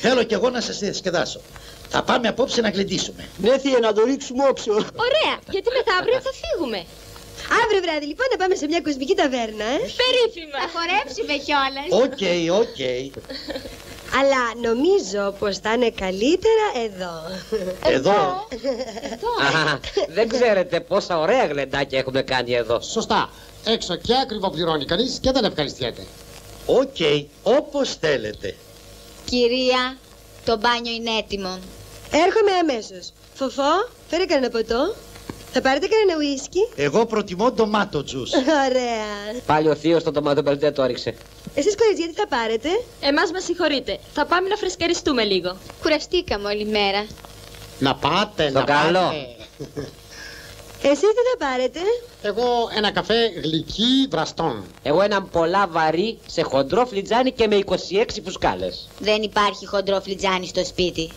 Θέλω κι εγώ να σας διασκεδάσω. Θα πάμε απόψε να γλεντήσουμε. Ναι, θεία, να το ρίξουμε όξο. Ωραία, γιατί μεθαύριο θα φύγουμε. Αύριο βράδυ λοιπόν να πάμε σε μια κοσμική ταβέρνα, Περίφημα. Θα χορέψουμε κιόλας. Οκ, οκ. Αλλά νομίζω πως θα είναι καλύτερα εδώ. Εδώ. Α, δεν ξέρετε πόσα ωραία γλεντάκια έχουμε κάνει εδώ. Σωστά. Έξω και ακριβό πληρώνει κανείς και δεν ευχαριστιέται. Οκ, όπως θέλετε. Κυρία, το μπάνιο είναι έτοιμο. Έρχομαι αμέσως. Φοφό, φέρε κανένα ποτό. Θα πάρετε κανένα ουίσκι? Εγώ προτιμώ ντομάτο τζους. Ωραία. Πάλι ο θείος το ντοματοπελτέ το έριξε. Εσείς κορίτσια τι θα πάρετε? Εμάς μας συγχωρείτε. Θα πάμε να φρεσκαριστούμε λίγο. Κουραστήκαμε όλη μέρα. Να πάτε, Στο να καλό. πάτε. Εσείς τι θα πάρετε? Εγώ ένα καφέ γλυκί βραστών. Εγώ έναν πολλά βαρύ σε χοντρό φλιτζάνι και με 26 φουσκάλες. Δεν υπάρχει χοντρό φλιτζάνι στο σπίτι.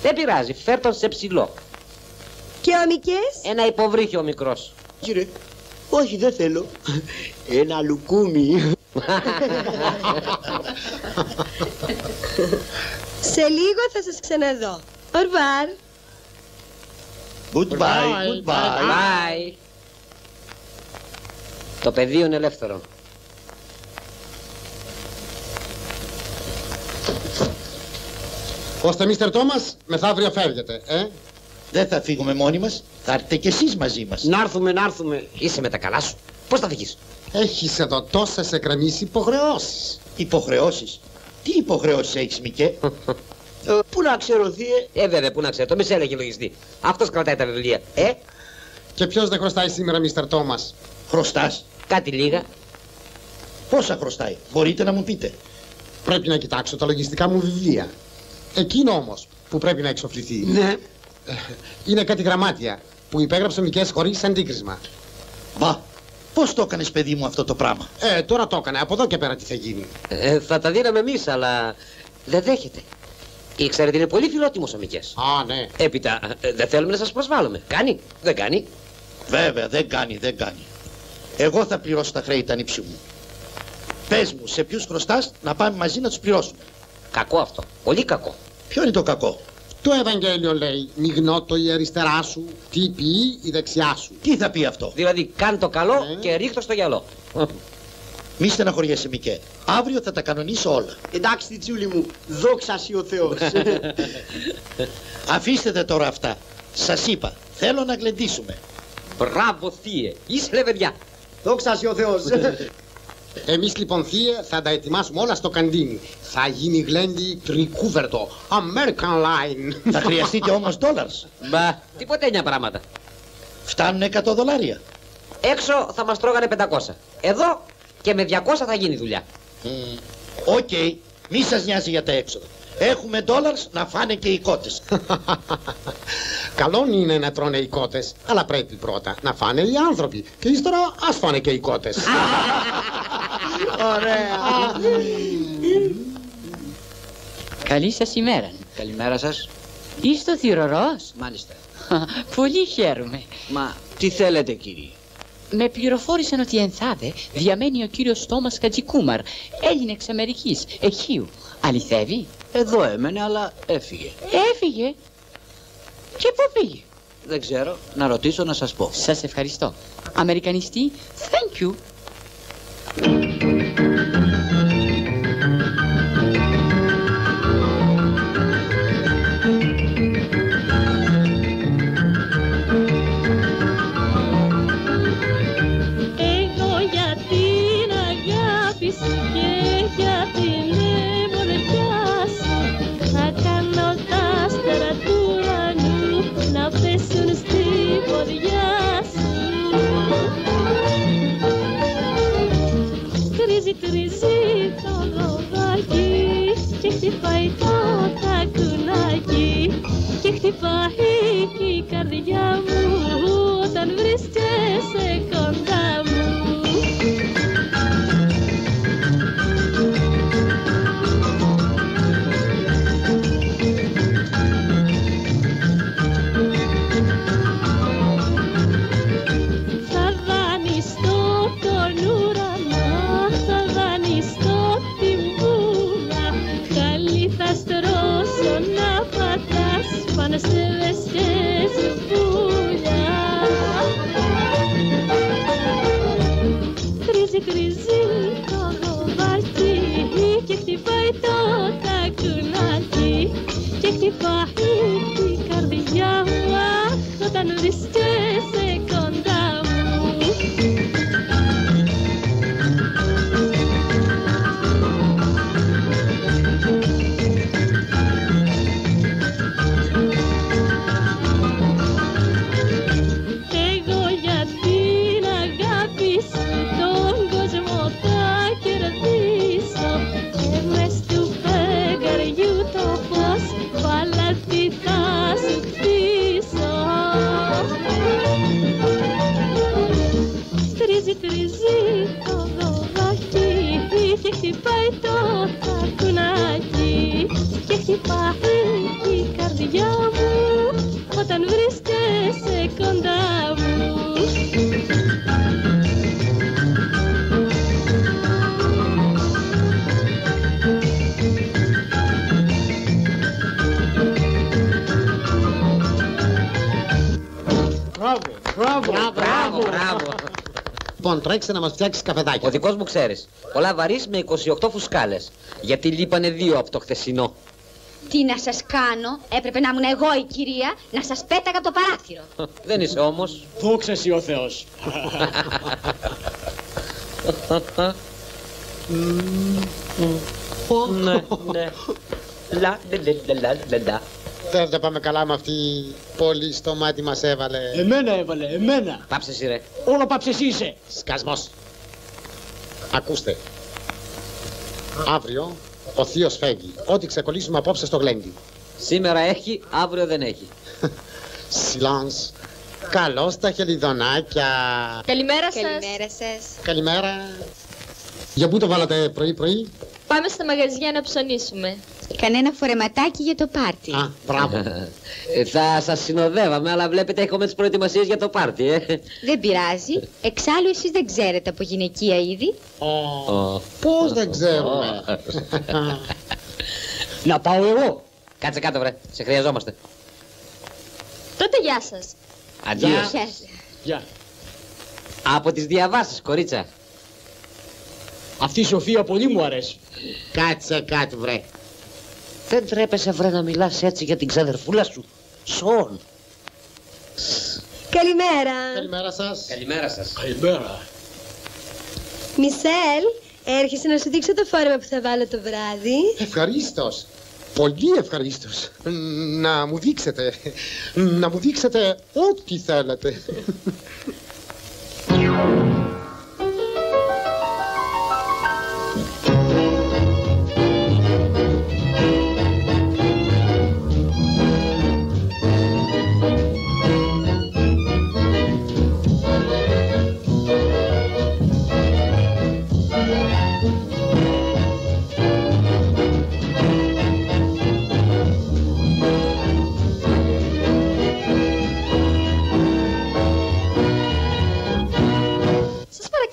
Δεν πειράζει, φέρ' τον σε ψηλό. Και ο Μικές? Ένα υποβρύχιο μικρός. Κύριε, όχι δεν θέλω. Ένα λουκούμι. Σε λίγο θα σας ξαναδώ. Ορβάρ. Goodbye, goodbye. Bye. Το πεδίο είναι ελεύθερο. Ώστε, Μίστερ Τόμας, μεθαύριο φεύγετε, Δεν θα φύγουμε μόνοι μας, θα έρθετε κι εσείς μαζί μας. Να έρθουμε. Είσαι με τα καλά σου. Πώς θα φύγεις? Έχεις εδώ τόσες εκκρεμείς υποχρεώσεις. Υποχρεώσεις. Τι υποχρεώσεις έχεις, Μικέ? Πού να ξέρω, θύε. Βέβαια, πού να ξέρω, το Μισελ έχει λογιστεί. Αυτός κρατάει τα βιβλία. Και ποιος δεν χρωστάει σήμερα, Μίστερ Τόμας? Χρωστάς? Κάτι λίγα. Πόσα χρωστάει, μπορείτε να μου πείτε? Πρέπει να κοιτάξω τα λογιστικά μου βιβλία. Εκείνο όμως που πρέπει να εξοφληθεί. Ναι. Είναι κάτι γραμμάτια που υπέγραψε ο Μικές χωρίς αντίκρισμα. Μα, πώς το έκανες, παιδί μου, αυτό το πράγμα? Τώρα το έκανε. Από εδώ και πέρα τι θα γίνει? Θα τα δίναμε εμείς, αλλά δεν δέχεται. Ξέρετε, είναι πολύ φιλότιμος ο Μικές. Α, ναι. Έπειτα, δεν θέλουμε να σας προσβάλλουμε. Κάνει, δεν κάνει? Βέβαια, δεν κάνει. Εγώ θα πληρώσω τα χρέη τα νύψιου μου. Πες μου, σε ποιους χρωστάς, να πάμε μαζί να τους πληρώσουμε. Κακό αυτό, πολύ κακό. Ποιο είναι το κακό? Το Ευαγγέλιο λέει, μιγνώτο η αριστερά σου, τι πει η δεξιά σου. Τι θα πει αυτό? Δηλαδή, κάν το καλό και ρίχτω στο γυαλό. Μη στεναχωριέσαι, Μικέ. Αύριο θα τα κανονίσω όλα. Εντάξει, Τιτσούλη μου, δόξα σοι ο Θεός. Αφήστε τα τώρα αυτά. Σας είπα, θέλω να γλεντήσουμε. Μπράβο, θύε, είσαι λεβεδιά. Δόξα σοι ο Θεός. Εμείς λοιπόν, θύε, θα τα ετοιμάσουμε όλα στο καντίνι. Θα γίνει γλέντι τρικούβερτο, American Line. Θα χρειαστείτε όμως $. Μπα, τίποτε πράγματα. Φτάνουν $100. Έξω θα μας τρώγανε 500. Εδώ και με 200 θα γίνει δουλειά. Οκ, μη σας νοιάζει για τα έξοδα. Έχουμε $, να φάνε και οι κότες. Καλό είναι να τρώνε οι κότες, αλλά πρέπει πρώτα να φάνε οι άνθρωποι. Και ύστερα ας φάνε και οι κότες. Ωραία. Καλή σας ημέρα. Καλημέρα σας. Είστε ο θυρωρός? Μάλιστα. Πολύ χαίρομαι. Μα τι θέλετε, κύριε? Με πληροφόρησαν ότι ενθάδε διαμένει ο κύριος Τόμας Κατζικούμαρ, Έλληνας Αμερικής, Εχείου. Αληθεύει? Εδώ έμενε, αλλά έφυγε. Έφυγε? Και πού πήγε? Δεν ξέρω, να ρωτήσω να σας πω. Σας ευχαριστώ. Αμερικανιστή, thank you. Τρίζει το λοβάκι και χτυπάει το τακουνάκι και χτυπάει και η καρδιά μου όταν βρίσκεσαι κοντά μου. Τρίζει το λοβάκι και χτυπάει το τακουνάκι και χτυπάει η καρδιά μου όταν βρίσκεσαι κοντά μου. Βάλα τη Μπράβο. Λοιπόν, τρέξε να μας φτιάξεις καφεδάκι. Ο δικός μου ξέρεις. Πολλά βαρύς με 28 φουσκάλες. Γιατί λείπανε 2 από το χθεσινό. Τι να σας κάνω, έπρεπε να ήμουν εγώ η κυρία, να σας πέταγα από το παράθυρο. Δεν είσαι όμως. Δόξα εσύ ο Θεός. Ναι. Λα. Δεν τα πάμε καλά με αυτή πολύ στο μάτι μας έβαλε. Εμένα. Πάψε εσύ ρε. Όλο πάψε εσύ είσαι. Σκασμός. Ακούστε. Αύριο ο θείος φεύγει. Ό,τι ξεκολλήσουμε απόψε στο γλέντι. Σήμερα έχει, αύριο δεν έχει. Σιλάνς. Καλώς τα χελιδονάκια. Καλημέρα σας. Καλημέρα σας. Καλημέρα. Για πού το βάλατε πρωί-πρωί? Πάμε στα μαγαζιά να ψωνίσουμε. Κανένα φορεματάκι για το πάρτι. Α, μπράβο. Θα σας συνοδεύαμε, αλλά βλέπετε έχουμε τις προετοιμασίες για το πάρτι, Δεν πειράζει. Εξάλλου εσείς δεν ξέρετε από γυναικεία είδη. Πώς δεν ξέρουμε. Να πάω εγώ. Κάτσε κάτω βρε, σε χρειαζόμαστε. Τότε γεια σας. Αντίο. Γεια. Από τις διαβάσεις, κορίτσα. Αυτή η Σοφία πολύ μου αρέσει. Κάτσε κάτω βρε. Δεν τρέπεσαι βρε να μιλάς έτσι για την ξαδερφούλα σου. Σον. Καλημέρα. Καλημέρα σας. Καλημέρα σας. Καλημέρα. Μισελ, έρχεσαι να σου δείξω το φόρεμα που θα βάλω το βράδυ. Ευχαρίστως. Πολύ ευχαρίστως. Να μου δείξετε. Να μου δείξετε ό,τι θέλετε.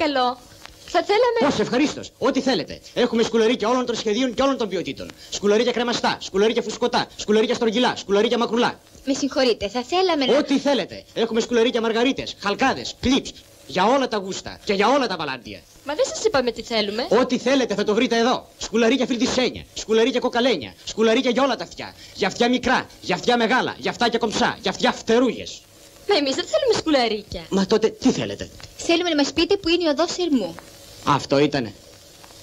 Παρακαλώ. Θα θέλαμε... Πώς, ευχαρίστως. Ό,τι θέλετε. Έχουμε σκουλερίκια όλων των σχεδίων και όλων των ποιοτήτων. Σκουλερίκια κρεμαστά, σκουλερίκια φουσκωτά, σκουλερίκια στρογγυλά, σκουλερίκια μακρουλά. Με συγχωρείτε, θα θέλαμε να... Ό,τι θέλετε. Έχουμε σκουλερίκια μαργαρίτες, χαλκάδες, κλιπς. Για όλα τα γούστα και για όλα τα βαλάντια. Μα δεν σας είπαμε τι θέλουμε. Ό,τι θέλετε θα το βρείτε εδώ. Σκουλαρίκια φιλτισένια, σκουλαρίκια κοκαλένια, σκουλαρίκια για όλα τα αυτιά. Για αυτιά μικρά, για αυτιά μεγάλα, για αυτιά και κομψά, για αυτιά φτερούγες. Μα εμείς δεν θέλουμε σκουλαρίκια. Μα τότε τι θέλετε? Θέλουμε να μας πείτε που είναι η οδός Ερμού. Αυτό ήτανε.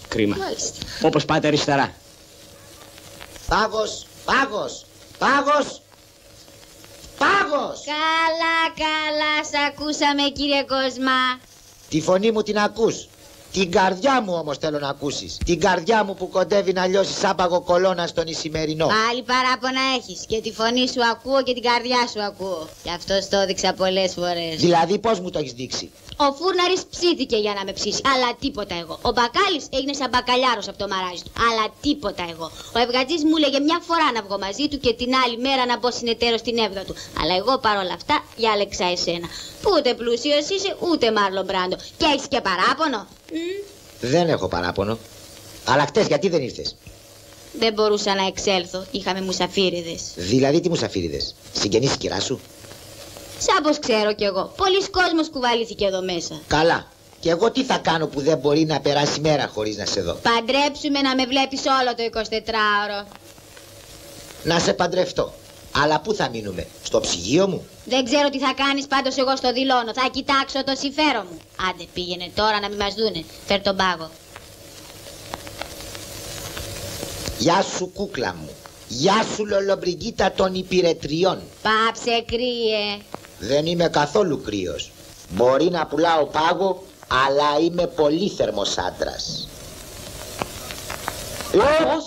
Κρίμα. Μάλιστα. Όπως πάτε αριστερά. Πάγος, πάγος, πάγος, πάγος. Καλά, σ' ακούσαμε κύριε Κοσμά. Τη φωνή μου την ακούς. Την καρδιά μου όμως θέλω να ακούσεις. Την καρδιά μου που κοντεύει να λιώσει σαν παγοκολώνα στον Ισημερινό. Πάλι παράπονα έχεις. Και τη φωνή σου ακούω και την καρδιά σου ακούω. Κι αυτό το έδειξα πολλές φορές. Δηλαδή πώς μου το έχεις δείξει? Ο φούρναρης ψήθηκε για να με ψήσει. Αλλά τίποτα εγώ. Ο μπακάλης έγινε σαν μπακαλιάρος από το μαράζι του. Αλλά τίποτα εγώ. Ο ευγατζής μου έλεγε μια φορά να βγω μαζί του και την άλλη μέρα να μπω συνεταίρος στην έβγα του. Αλλά εγώ παρόλα αυτά διάλεξα εσένα. Που ούτε πλούσιος είσαι ούτε Μάρλον Μπράντο. Και έχεις και παράπονο. Δεν έχω παράπονο. Αλλά χτες γιατί δεν ήρθες? Δεν μπορούσα να εξέλθω. Είχαμε μουσαφίριδες. Δηλαδή τι μουσαφίριδες? Συγγενείς η κυρά σου? Σαν πως ξέρω κι εγώ. Πολλοί κόσμος κουβαλήθηκε εδώ μέσα. Καλά. Και εγώ τι θα κάνω που δεν μπορεί να περάσει μέρα χωρίς να σε δω? Παντρέψουμε να με βλέπεις όλο το 24ωρο. Να σε παντρευτώ. Αλλά πού θα μείνουμε? Στο ψυγείο μου? Δεν ξέρω τι θα κάνεις, πάντως εγώ στο δηλώνω. Θα κοιτάξω το συμφέρον μου. Άντε πήγαινε τώρα να μην μας δούνε. Φέρ τον πάγο. Γεια σου κούκλα μου. Γεια σου λολομπριγκίτα των υπηρετριών. Πάψε κρύε. Δεν είμαι καθόλου κρύος. Μπορεί να πουλάω πάγο, αλλά είμαι πολύ θερμός άντρας.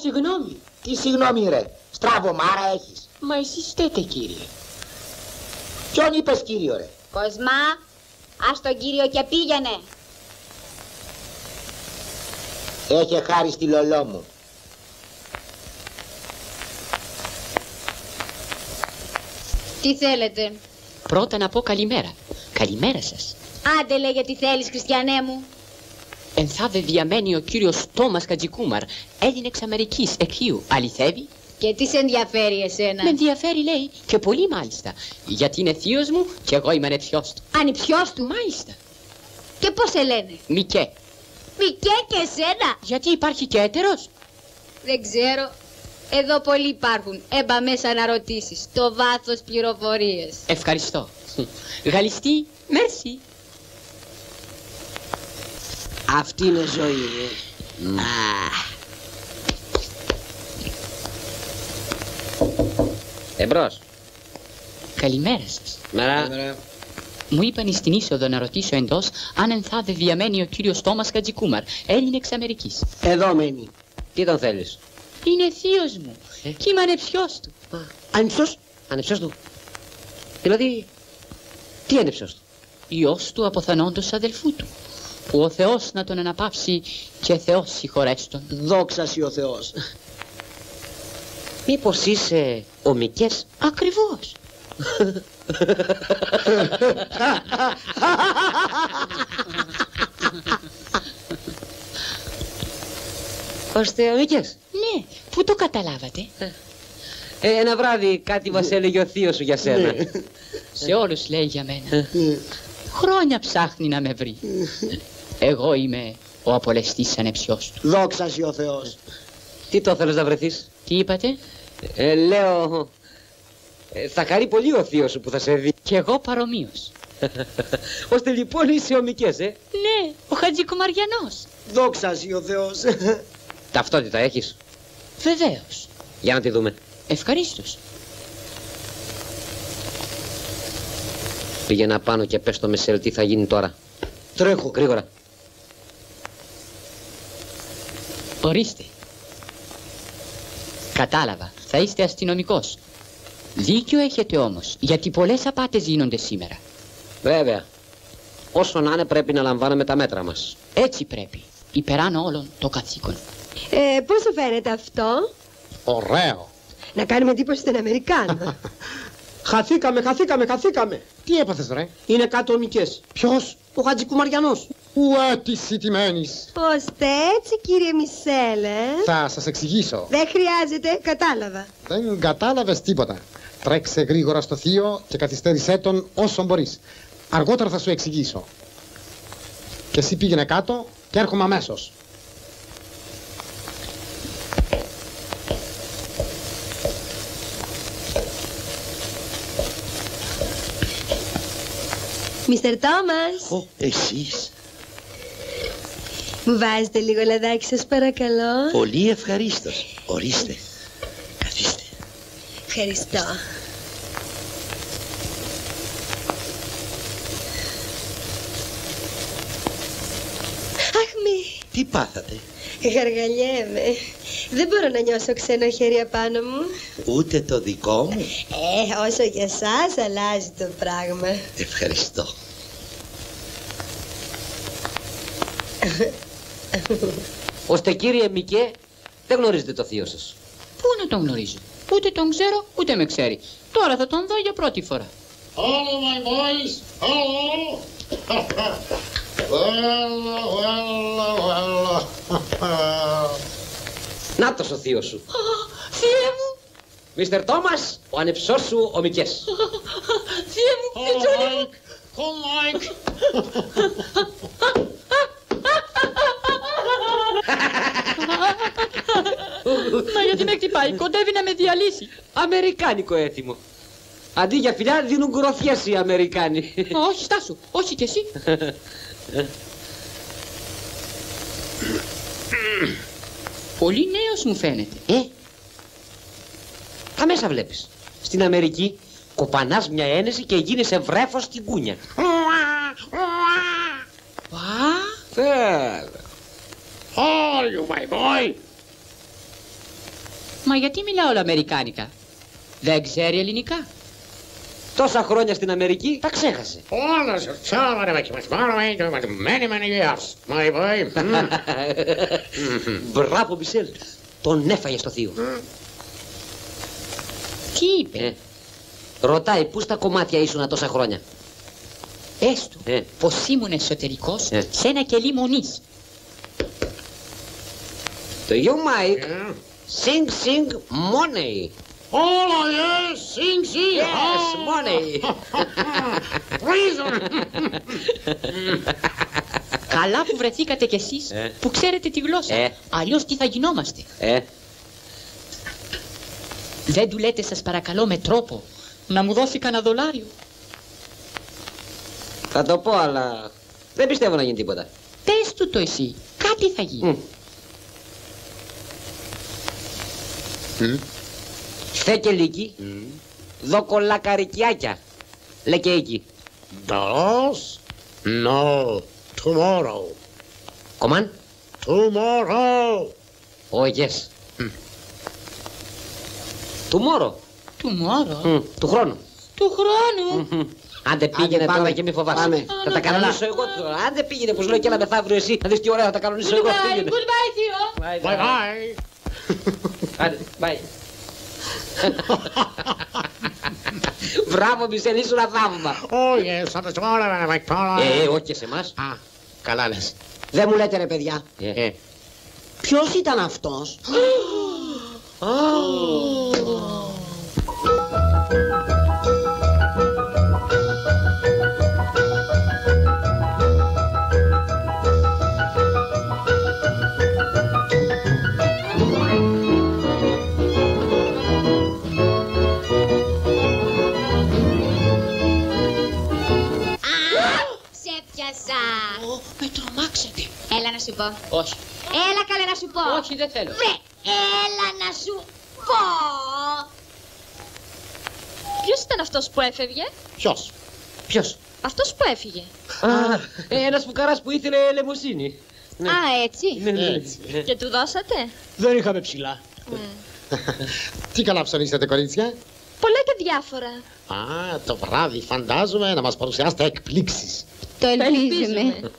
Συγγνώμη. Τι συγγνώμη ρε? Στραβωμάρα έχεις? Μα εσείς στέτε κύριε. Ποιον είπες κύριο ρε? Κοσμά, ας τον κύριο και πήγαινε. Έχε χάρη στη λολό μου. Τι θέλετε? Πρώτα να πω καλημέρα. Καλημέρα σας. Άντε λέγε τι θέλεις Χριστιανέ μου. Ενθάδε διαμένει ο κύριος Τόμας Κατζικούμαρ, Έλλην εξ Αμερικής, εκείου. Αληθεύει? Και τι σε ενδιαφέρει εσένα? Με ενδιαφέρει, λέει, και πολύ μάλιστα. Γιατί είναι θείος μου και εγώ είμαι ανεψιός του. Ανιψιός του? Μάλιστα. Και πώς σε λένε? Μικέ. Μικέ και εσένα? Γιατί υπάρχει και έτερος? Δεν ξέρω. Εδώ πολλοί υπάρχουν. Έμπα μέσα να ρωτήσεις. Το βάθος πληροφορίες. Ευχαριστώ. Γαλλιστή, μέρσι. Αυτή είναι ζωή. Εμπρός. Καλημέρα σας. Μέρα. Μου είπαν στην είσοδο να ρωτήσω εντός αν ενθάδε διαμένει ο κύριος Τόμας Χατζικούμαρ, Έλληνεξ Αμερικής. Εδώ μένει. Τι τον θέλεις? Είναι θείος μου και είμαι ανεψιός του. Ανεψιός? Ανεψιός του? Δηλαδή, τι ανεψιός του? Υιός του αποθανόντος αδελφού του, που ο Θεός να τον αναπαύσει και Θεός συγχωρέστον. Δόξα σοι ο Θεός. Μήπως είσαι ο Μικές? Ακριβώς. Ωστε ο Μικές? Ναι, πού το καταλάβατε? Ένα βράδυ κάτι μας έλεγε ο θείος σου για σένα. Σε όλους λέει για μένα. Χρόνια ψάχνει να με βρει. Εγώ είμαι ο απολεστής ανεψιός του. Δόξα σοι ο Θεός. Τι το θέλεις να βρεθείς? Τι είπατε? Λέω, θα χαρεί πολύ ο θείος σου που θα σε δει. Κι εγώ παρομοίως. Ώστε λοιπόν είσαι ο Μικές, Ναι, ο Χατζικουμαριανός. Δόξα σοι ο Θεός. Ταυτότητα έχεις? Βεβαίως. Για να τη δούμε. Ευχαρίστως. Πήγαινα πάνω και πες στο Μεσέλ τι θα γίνει τώρα. Τρέχω. Γρήγορα. Ορίστε. Κατάλαβα. Θα είστε αστυνομικός. Δίκιο έχετε όμως, γιατί πολλές απάτες γίνονται σήμερα. Βέβαια. Όσο να είναι πρέπει να λαμβάνουμε τα μέτρα μας. Έτσι πρέπει. Υπεράνω όλων το καθήκον. Πώς σου φαίνεται αυτό? Ωραίο. Να κάνουμε εντύπωση στον Αμερικάνο. Χαθήκαμε. Τι έπαθες ρε? Είναι κάτω ο Μικές. Ποιος? Ο Χατζικουμαριανός. Ουέ, τι σιτημένης. Ώστε έτσι κύριε Μισελ, Θα σας εξηγήσω. Δεν χρειάζεται, κατάλαβα. Δεν κατάλαβες τίποτα. Τρέξε γρήγορα στο θείο και καθυστέρησέ τον όσο μπορείς. Αργότερα θα σου εξηγήσω. Και εσύ πήγαινε κάτω και έρχομαι αμέσως. Μίστερ Τόμας. Εσείς. Μου βάζετε λίγο λαδάκι σας παρακαλώ? Πολύ ευχαρίστως. Ορίστε. Καθίστε. Ευχαριστώ. Αχ μη. Τι πάθατε? Γαργαλιέμαι. Δεν μπορώ να νιώσω ξένο χέρι απάνω μου. Ούτε το δικό μου. Όσο για σας αλλάζει το πράγμα. Ευχαριστώ. Ώστε κύριε Μικέ, δεν γνωρίζετε το θείο σας. Πού να τον γνωρίζω? Ούτε τον ξέρω, ούτε με ξέρει. Τώρα θα τον δω για πρώτη φορά. Hello my boys. Hello. Well. Νάτος ο θείος σου. Θεέ μου! Μίστερ Τόμας, ο ανεψός σου ο Μικές. Θεέ μου, Τζόνι μου! Μα γιατί με χτυπάει, κοντεύει να με διαλύσει. Αμερικάνικο έθιμο. Αντί για φιλιά δίνουν γροθιές οι Αμερικάνοι. Όχι, στάσου, όχι κι εσύ. Πολύ νέος μου φαίνεται. Τα μέσα βλέπεις. Στην Αμερική κοπανάς μια ένεση και γίνεσαι βρέφος στην κούνια. Βέβαια. Are you my boy? Μα γιατί μιλάω όλα αμερικάνικα? Δεν ξέρει ελληνικά. Τόσα χρόνια στην Αμερική τα ξέχασε. Many years, my boy. Μπράβο Μισελ, τον έφαγε στο θείο. Τι είπε? Ρωτάει πού στα κομμάτια ήσουνα τόσα χρόνια. Έστω πως ήμουν εσωτερικός σε ένα κελί μονής. Το γιο Μάικ Sing, sing, money. Oh, yes, sing, sing. Yes, money. Reason. Καλά που βρεθήκατε κι εσείς που ξέρετε τη γλώσσα. Αλλιώς τι θα γινόμαστε. Δεν του λέτε σας παρακαλώ με τρόπο να μου δώσει κανένα δολάριο? Θα το πω, αλλά δεν πιστεύω να γίνει τίποτα. Πες του το εσύ. Κάτι θα γίνει. Θε και λύκη. Δω κολακαρικιάκια. Λε και εκεί. Dos? No. Tomorrow. Κομμάν. Tomorrow. Oh, yes. Tomorrow. Tomorrow. Του χρόνου. Του χρόνου. Άντε πήγαινε τώρα και μη φοβάσαι. Πάμε. Θα τα κανονίσω εγώ τώρα. Άντε πήγαινε πως λέω και έλα μεθαύριο εσύ. Θα δεις τι ωραία θα τα κανονίσω εγώ. Πήγαινε. Goodbye, Theo. Bye bye. Άντε, bye. Μπράβο Μισελ, ήσουν θαύμα. Oh yes, θα το τσόρευε με τώρα. Όχι και σε εμάς. Καλά λες. Δεν μου λέτε ρε παιδιά. Ποιος ήταν αυτός? Με τρομάξατε. Έλα να σου πω. Όχι. Έλα καλέ να σου πω. Όχι, δεν θέλω. Έλα να σου πω. Ποιος ήταν αυτός που έφευγε? Ποιος? Αυτός που έφυγε. Ένας φουκαράς που ήθελε λεμοσύνη. Α, έτσι. Και του δώσατε? Δεν είχαμε ψηλά. Τι καλά ψωνίσατε κορίτσια? Πολλά και διάφορα. Το βράδυ φαντάζομαι να μας παρουσιάσετε εκπλήξεις. Το ελπίζουμε.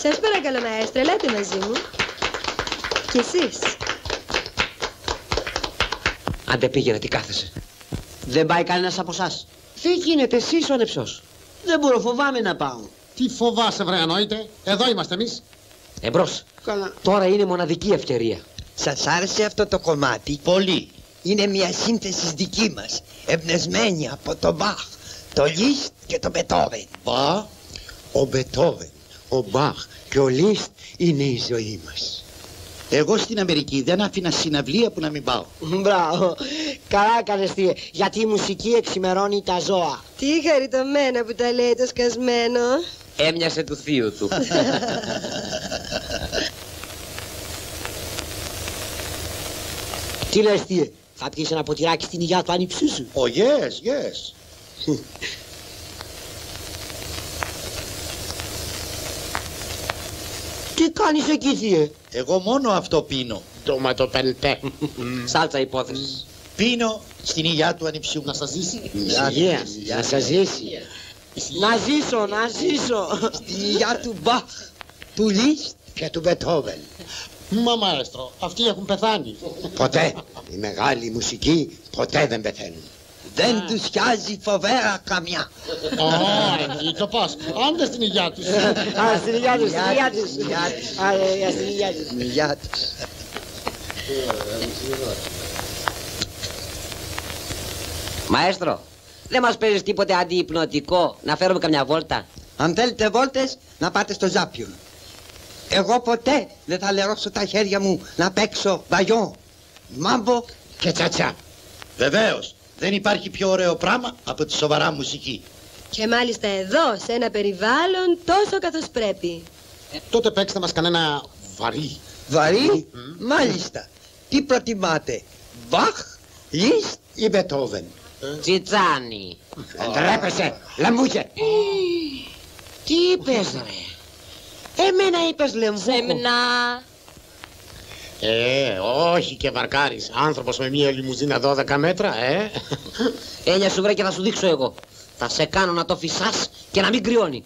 Σας παρακαλώ μαέστρο, ελάτε μαζί μου. Κι εσείς. Άντε πήγαινε, τι κάθεσαι. Δεν πάει κανένας από εσάς? Δεν γίνεται, εσύ είσαι ο ανεψιός. Δεν μπορώ, φοβάμαι να πάω. Τι φοβάσαι βρε ανόητε, εδώ είμαστε εμείς. Εμπρός. Καλά. Τώρα είναι μοναδική ευκαιρία. Σας άρεσε αυτό το κομμάτι? Πολύ. Είναι μια σύνθεση δική μας, εμπνευσμένη από τον Μπαχ, το Λίστ και τον Μπετόβεν. Μπα, ο Μπετόβεν, ο Μπαχ και ο Λίστ είναι η ζωή μας. Εγώ στην Αμερική δεν άφηνα συναυλία που να μην πάω. Μπράβο. Καλά έκανες τι, γιατί η μουσική εξημερώνει τα ζώα. Τι χαριτωμένα που τα λέει το σκασμένο. Έμοιασε του θείου του. Τι λες τι, θα πιεις ένα ποτηράκι στην υγειά του ανιψού σου? Oh yes, yes. Τι κάνεις εκεί θύε? Εγώ μόνο αυτό πίνω. Ντοματοπελτέ. Σάλτσα υπόθεση. Πίνω στην υγειά του ανιψιού. Να σας ζήσει. Υγεία, να σας ζήσει. Να ζήσω, να ζήσω. Στην υγειά του Μπαχ, του Λίστ και του Μπετόβεν. Μα μαέστρο, αυτοί έχουν πεθάνει. Ποτέ. Η μεγάλη μουσική ποτέ δεν πεθαίνουν. Δεν τους πιάζει φοβέρα καμιά. Εκεί το πας. Άντε στην υγειά τους. Στην υγειά τους, στην υγειά τους. Στην υγειά τους. Μαέστρο, δεν μας παίζεις τίποτε αντιυπνοτικό, να φέρουμε καμιά βόλτα? Αν θέλετε βόλτες, να πάτε στο Ζάπιον. Εγώ ποτέ δεν θα λερώσω τα χέρια μου να παίξω βαγιό, μάμπο και τσατσά. Βεβαίως, δεν υπάρχει πιο ωραίο πράγμα από τη σοβαρά μουσική. Και μάλιστα εδώ, σε ένα περιβάλλον τόσο καθώς πρέπει. Τότε παίξτε μας κανένα βαρύ. Βαρύ, μάλιστα. Τι προτιμάτε, Μπαχ, Λίστ ή Μπετόβεν? Τσιτσάνι. Ντρέπεσαι, λαμπούκε. Τι είπες ρε? Εμένα είπες λεμβούκο. Σεμνά. Όχι και βαρκάρης. Άνθρωπος με μια λιμουζίνα 12 μέτρα, Έλια σου βρε και θα σου δείξω εγώ. Θα σε κάνω να το φυσάς και να μην κρυώνει.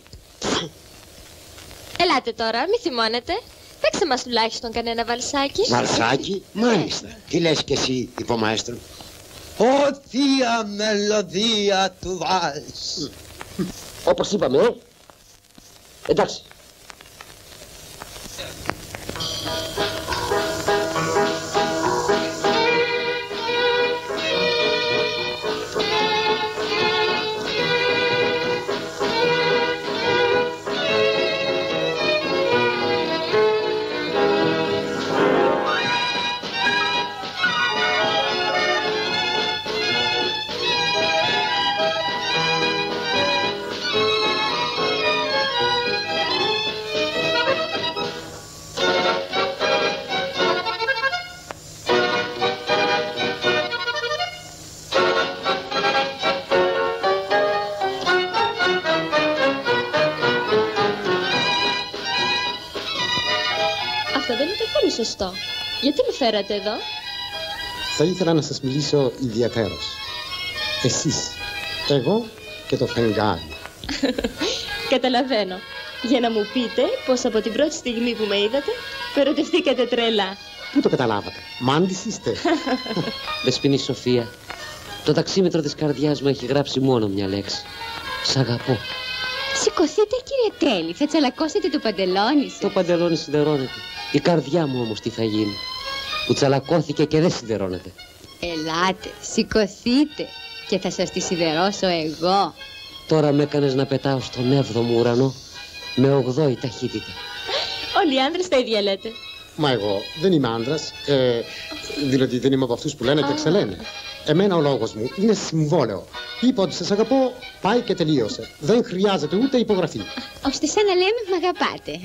Ελάτε τώρα, μη θυμώνετε. Παίξε μας τουλάχιστον κανένα βαλσάκι. Βαλσάκι, μάλιστα. Τι λες κι εσύ, υπομαέστρο? Ω θεία μελωδία του βάλς. Όπως είπαμε, εντάξει. Αυτό δεν είναι καθόλου σωστό. Γιατί με φέρατε εδώ? Θα ήθελα να σας μιλήσω ιδιαίτερος. Εσείς, εγώ και το φεγγάρι. Καταλαβαίνω. Για να μου πείτε πως από την πρώτη στιγμή που με είδατε, με ερωτευτήκατε τρελά. Πού το καταλάβατε? Μάντης είστε. Δεσποινή Σοφία, το ταξίμετρο της καρδιάς μου έχει γράψει μόνο μια λέξη. Σ' αγαπώ. Σηκωθείτε κύριε Τέλη, θα τσαλακώσετε το παντελόνι σας. Το παντελόνι σιδερώνεται. Η καρδιά μου όμως τι θα γίνει, που τσαλακώθηκε και δεν σιδερώνεται? Ελάτε, σηκωθείτε και θα σας τη σιδερώσω εγώ. Τώρα με έκανες να πετάω στον 7ο ουρανό με 8η ταχύτητα. Όλοι οι άντρες τα ίδια λέτε. Μα εγώ δεν είμαι άντρας, δηλαδή δεν είμαι από αυτούς που λένε και ξελένε. Εμένα ο λόγος μου είναι συμβόλαιο. Είπα ότι σας αγαπώ, πάει και τελείωσε. Δεν χρειάζεται ούτε υπογραφή. Ώστε σαν να λέμε μ' αγαπάτε.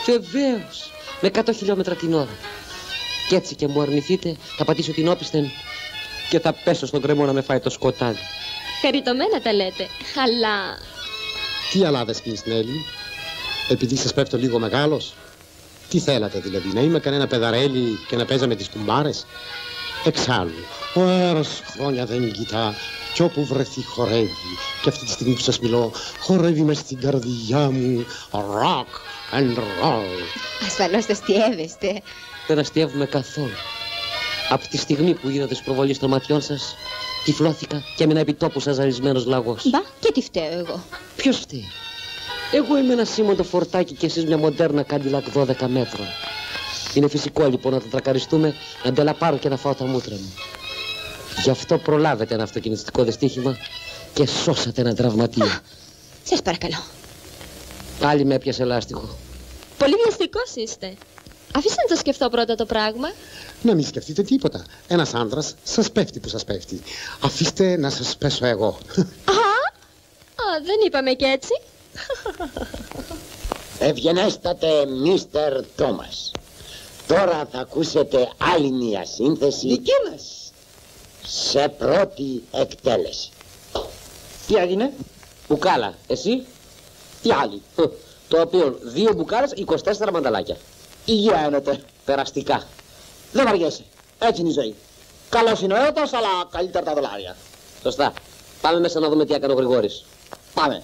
Βεβαίως, με 100 χιλιόμετρα την ώρα. Κι έτσι και μου αρνηθείτε, θα πατήσω την όπισθεν και θα πέσω στον κρεμό να με φάει το σκοτάδι. Χαριτωμένα τα λέτε, αλλά... Τι αλλά δεν σπείς, Νέλη? Επειδή σας πέφτω λίγο μεγάλος? Τι θέλατε δηλαδή, να είμαι κανένα παιδαρέλι και να παίζαμε τις κουμπάρες? Εξάλλου, ο αέρας χρόνια δεν κοιτά κι όπου βρεθεί χορεύει. Και αυτή τη στιγμή που σας μιλώ, χορεύει μες στην καρδιά μου rock and roll. Ασφαλώς τα αστιεύεστε. Δεν αστιεύουμε καθόλου. Από τη στιγμή που είδατε προβολή των ματιών σας, τυφλώθηκα και έμεινα επί τόπου σαν ζαρισμένος λαγός. Μπα, και τι φταίω εγώ? Ποιος φταίει? Εγώ είμαι ένα σήμαντο φορτάκι και εσείς μια μοντέρνα Cadillac 12 μέτρων. Είναι φυσικό λοιπόν να το τρακαριστούμε, να ντελαπάρω και να φάω τα μούτρα μου. Γι' αυτό προλάβετε ένα αυτοκινητικό δυστύχημα και σώσατε ένα τραυματίο. Σας παρακαλώ. Πάλι με έπιασε λάστιχο. Πολύ βιαστικός είστε. Αφήστε να το σκεφτώ πρώτα το πράγμα. Να μην σκεφτείτε τίποτα. Ένας άντρας σας πέφτει που σας πέφτει. Αφήστε να σας πέσω εγώ. Δεν είπαμε κι έτσι. Ευγενέστατε Μίστερ Τόμας. Τώρα θα ακούσετε άλλη μια σύνθεση δική μας σε πρώτη εκτέλεση. Τι έγινε? Μπουκάλα, εσύ? Τι άλλη? Το οποίο 2 μπουκάλες, 24 μανταλάκια. Υγεία ένωτε. Περαστικά. Δεν βαριέσαι. Έτσι είναι η ζωή. Καλός είναι ο έρωτας, αλλά καλύτερα τα δολάρια. Σωστά. Πάμε μέσα να δούμε τι έκανε ο Γρηγόρης. Πάμε.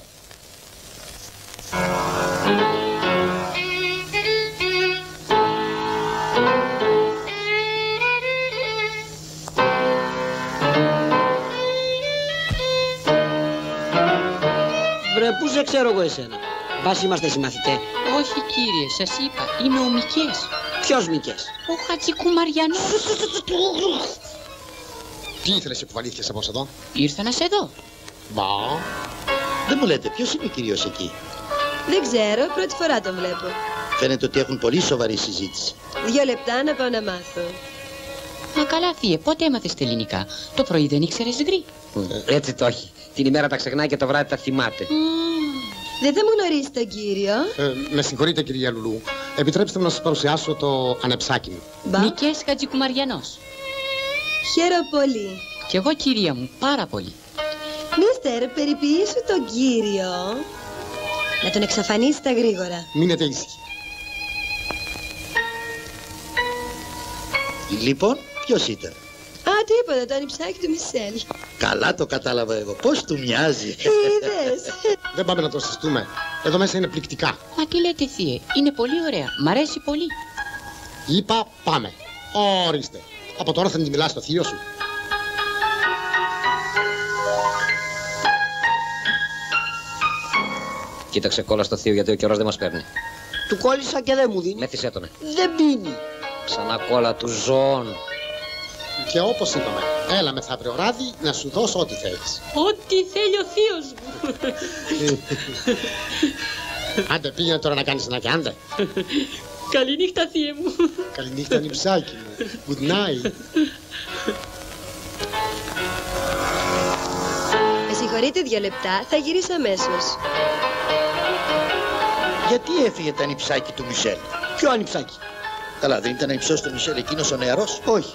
σε ξέρω εγώ εσένα. Μπας είμαστε συμμαθητέ. Όχι κύριε, σας είπα, είμαι ο Μικές. Ποιος Μικές? Ο Χατζικουμαριανός. Τι ήθελες και κουβαλήθηκες από εδώ? Ήρθα να σε δω. Μπα. Δεν μου λέτε, ποιος είναι ο κυρίως εκεί? Δεν ξέρω, πρώτη φορά τον βλέπω. Φαίνεται ότι έχουν πολύ σοβαρή συζήτηση. 2 λεπτά να πάω να μάθω. Μα καλά θύε, πότε έμαθες τα ελληνικά? Το πρωί δεν ήξερες γκρι. Έτσι το έχει. Την ημέρα τα ξεχνάει και το βράδυ τα θυμάται. Δεν θα μου γνωρίσει τον κύριο. Με συγχωρείτε κυρία Λουλού. Επιτρέψτε μου να σας παρουσιάσω το ανεψάκι μου. Μικές Χατζικουμαριανός. Χαίρομαι πολύ. Κι εγώ κυρία μου, πάρα πολύ. Μίστερ, περιποιήσου τον κύριο. Να τον εξαφανίσει τα γρήγορα. Μείνετε ήσυχοι. Λοιπόν, ποιος ήταν? Α, τίποτα, το ανιψάκι του Μισελ. Καλά το κατάλαβα εγώ. Πώς του μοιάζει. Είδες. Δεν πάμε να το συστούμε. Εδώ μέσα είναι πληκτικά. Μα τι λέτε θύε, είναι πολύ ωραία, μ' αρέσει πολύ. Είπα πάμε. Ορίστε. Από τώρα θα την μιλάς στο θείο σου. Κοίταξε κόλλα στο θείο γιατί ο καιρός δεν μας παίρνει. Του κόλλησα και δεν μου δίνει. Μέθησέ τον. Δεν πίνει. Ξανά κόλλα του ζώων. Και όπως είπαμε, έλα μεθαύριο βράδυ να σου δώσω ό,τι θέλεις. Ό,τι θέλει ο θείος μου. Άντε πήγαινε τώρα να κάνεις ένα και άντε. Καληνύχτα θεία μου. Καληνύχτα νυψάκι μου. Good night. Με συγχωρείτε 2 λεπτά, θα γυρίσω αμέσως. Γιατί έφυγε το ανιψάκι του Μισελ? Ποιο ανιψάκι? Καλά, δεν ήταν ανιψός του Μισελ εκείνος ο νεαρός? Όχι.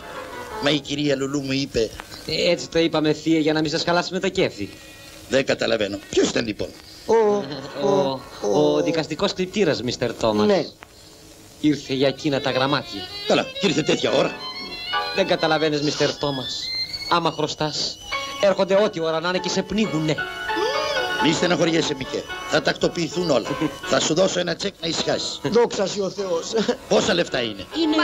Μα η κυρία Λουλού μου είπε. Έτσι το είπαμε θεία για να μην σας χαλάσουμε το κέφι. Δεν καταλαβαίνω. Ποιος ήταν λοιπόν? Ο δικαστικός κλητήρας, Μίστερ Τόμας. Ναι. Ήρθε για εκείνα τα γραμμάτια. Καλά, ήρθε τέτοια ώρα. Δεν καταλαβαίνεις, Μίστερ Τόμας. Άμα χρωστάς, έρχονται ό,τι ώρα να είναι και σε πνίγουνε. Μη στεναχωριέσαι, Μικέ. Θα τακτοποιηθούν όλα. Θα σου δώσω ένα τσεκ να ησυχάσεις. Δόξα σοι ο Θεός. Πόσα λεφτά είναι? Μα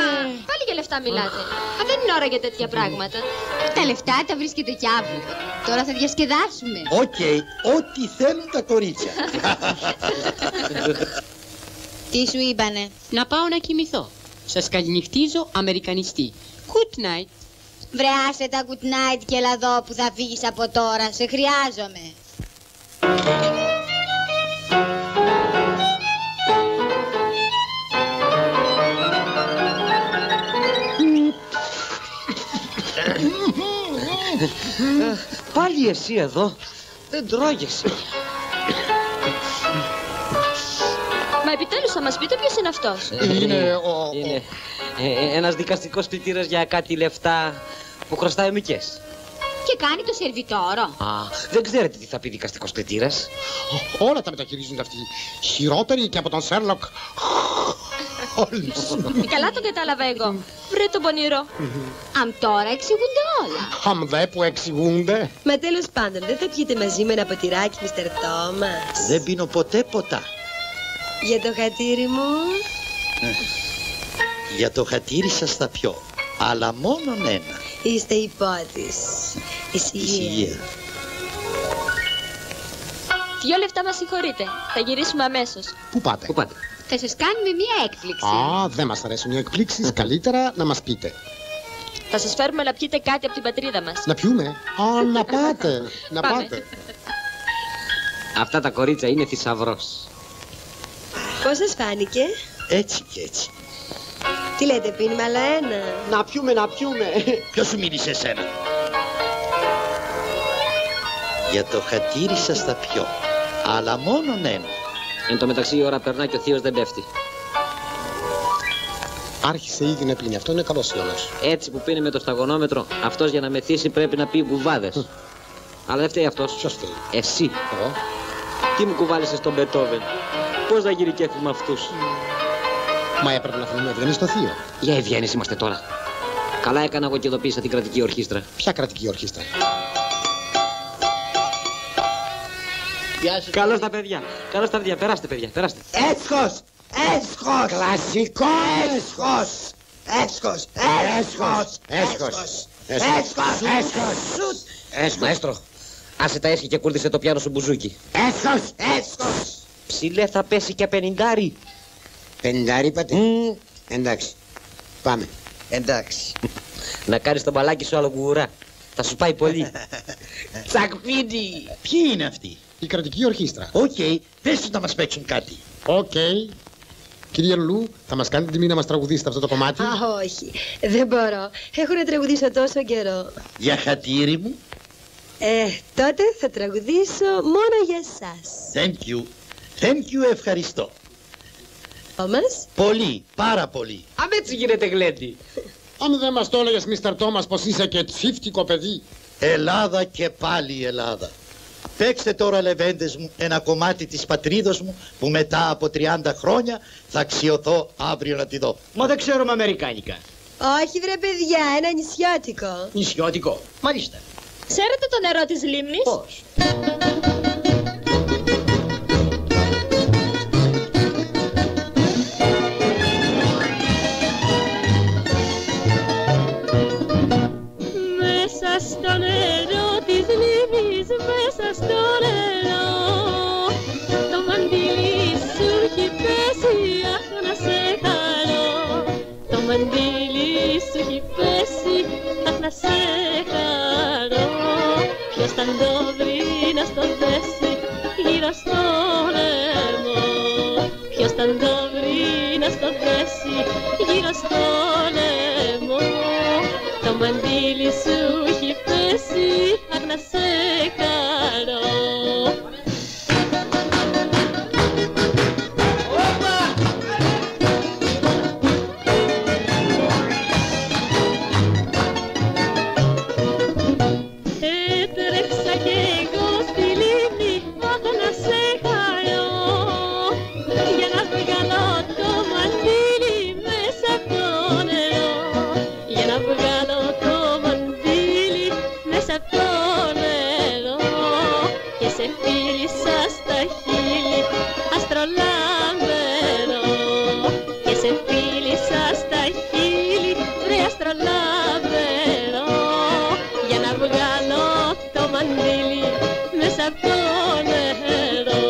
πάλι για λεφτά μιλάτε. Α, δεν είναι ώρα για τέτοια πράγματα. Τα λεφτά τα βρίσκεται κι αύριο. Τώρα θα διασκεδάσουμε. Οκ, ό,τι θέλουν τα κορίτσια. Τι σου είπανε? Να πάω να κοιμηθώ. Σας καληνυχτίζω Αμερικανιστή. Good night. Βρε άσε τα good night και έλα εδώ που θα φύγεις από τώρα. Σε χρειάζομαι. Πάλι εσύ εδώ. Δεν τρώγεσαι. Μα επιτέλους θα μας πείτε ποιος είναι αυτός. Είναι ένας δικαστικός κλητήρας για κάτι λεφτά που χρωστάει Μικές. Και κάνει το σερβιτόρο. Δεν ξέρετε τι θα πει δικαστικός κλητήρας. Όλα τα μεταχειρίζονται αυτοί. Χειρότεροι και από τον Σέρλοκ. Καλά τον κατάλαβα εγώ. Βρε τον πονηρό. Αμ τώρα εξηγούνται όλα. Αμ δε που εξηγούνται. Μα τέλος πάντων, δεν θα πιείτε μαζί με ένα ποτηράκι, Μίστερ Τόμας? Δεν πίνω ποτέ ποτά. Για το χατήρι μου. Για το χατήρι σας θα πιω. Αλλά μόνον ένα. Είστε υπότης. Ησυχία. 2 λεπτά μας συγχωρείτε. Θα γυρίσουμε αμέσως. Πού πάτε? Θα σας κάνουμε μία έκπληξη. Α, δεν μας αρέσουν οι εκπλήξεις. Καλύτερα να μας πείτε. Θα σας φέρουμε να πιείτε κάτι από την πατρίδα μας. Να πιούμε? Α, να πάτε. Να πάτε. Αυτά τα κορίτσια είναι θησαυρός. Πώς σας φάνηκε? Έτσι και έτσι. Τι λέτε, πίνουμε άλλα ένα? Να πιούμε, να πιούμε. Ποιος σου μίλησε εσένα? Για το χατήρι σας θα πιω. Αλλά μόνον ένα. Εν τω μεταξύ η ώρα περνά και ο θείος δεν πέφτει. Άρχισε ήδη να πίνει. Αυτό είναι καλός ιονός. Έτσι που πίνει με το σταγονόμετρο, αυτός για να μεθύσει πρέπει να πει βουβάδες. Αλλά δεν φταίει αυτός. Ποιος φταίει? Εσύ. Εγώ. Τι μου κουβάλισες στον Μπετόβεν. Πώς θα γίνει κέφι με αυτούς. Μα έπρεπε να φανούμε ευγενείς στο θείο. Για ευγένεις είμαστε τώρα. Καλά έκανα εγώ και ειδοποίησα την κρατική ορχήστρα. Ποια κρατική ορχήστρα? Καλώς τα παιδιά. Καλώς τα παιδιά. Περάστε παιδιά. Περάστε. Έσχος! Έσχος! Κλασικό έσχος! Έσχος! Έσχος! Έσχος! Έσχος! Έσχος! Μαέστρο, Άσε τα έσχη και κούρδισε το πιάνο σου μπουζούκι. Έσχος! Ψηλέ θα πέσει και 50. 50 είπατε. Εντάξει. Πάμε. Εντάξει. Να κάνεις το μπαλάκι σου άλλο γουρά. Θα σου πάει πολύ. Τσακπίντι! Ποιοι είναι αυτοί? Η κρατική ορχήστρα. Οκ, πες τους να μας παίξουν κάτι. Οκ. Κυρία Λουλού, θα μας κάνετε τιμή να μας τραγουδήσετε αυτό το κομμάτι? Α, όχι. Δεν μπορώ. Έχω να τραγουδήσω τόσο καιρό. Για χατήρι μου. Τότε θα τραγουδήσω μόνο για σας. Thank you. Thank you, ευχαριστώ. Όμως. Πολύ, πάρα πολύ. Αν έτσι γίνεται γλέντι. Αν δεν μας το έλεγες, Μίστερ Τόμας, πως είσαι και τσίφτικο παιδί. Ελλάδα και πάλι Ελλάδα. Παίξτε τώρα, λεβέντες μου, ένα κομμάτι της πατρίδος μου που μετά από 30 χρόνια θα αξιωθώ αύριο να τη δω. Μα δεν ξέρουμε αμερικάνικα. Όχι βρε παιδιά, ένα νησιώτικο. Νησιώτικο, μάλιστα. Ξέρετε το νερό της λίμνης? Πώς? Μέσα στο νερό της λίμνης, μέσα στο νερό, το μαντίλι σου έχει πέσει, αχ να σε χαρώ. Το μαντίλι σου έχει πέσει, αχ να σε χαρώ. Ποιος θα το βρει να στο δέσει γύρω στο λαιμό? Ποιος θα το βρει να στο δέσει γύρω στο λαιμό? Το μαντίλι σου έχει πέσει, αχ να σε χαρώ. Έτρεξα κι εγώ στη λίμνη, αχ να σε χαρώ, για να βγάλω το μαντίλι μέσα από το νερό, για να βγάλω το μαντίλι μέσα από το νερό. Και σε φίλησα στα χείλη αστρολάμβερο, και σε φίλησα στα χείλη βρε αστρολάμβερο, για να βγάλω το μαντίλι μέσα από το νερό.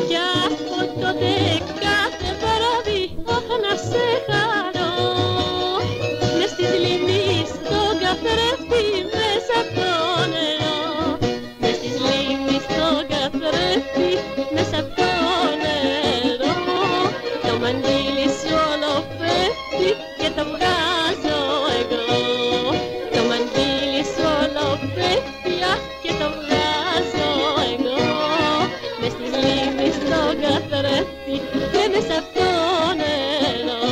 Κι από τότε κάθε βράδυ, αχ να σε χαρώ, μες της λίμνης στον καθρέφτη μέσα από το νερό, μες της λίμνης στον καθρέφτη μέσα από το νερό. Το μαντίλι σου όλο πέφτει και το βγάζω εγώ, το μαντίλι σου όλο πέφτει, αχ και το βγάζω εγώ, μες της λίμνης στον καθρέφτη και μέσα από το νερό.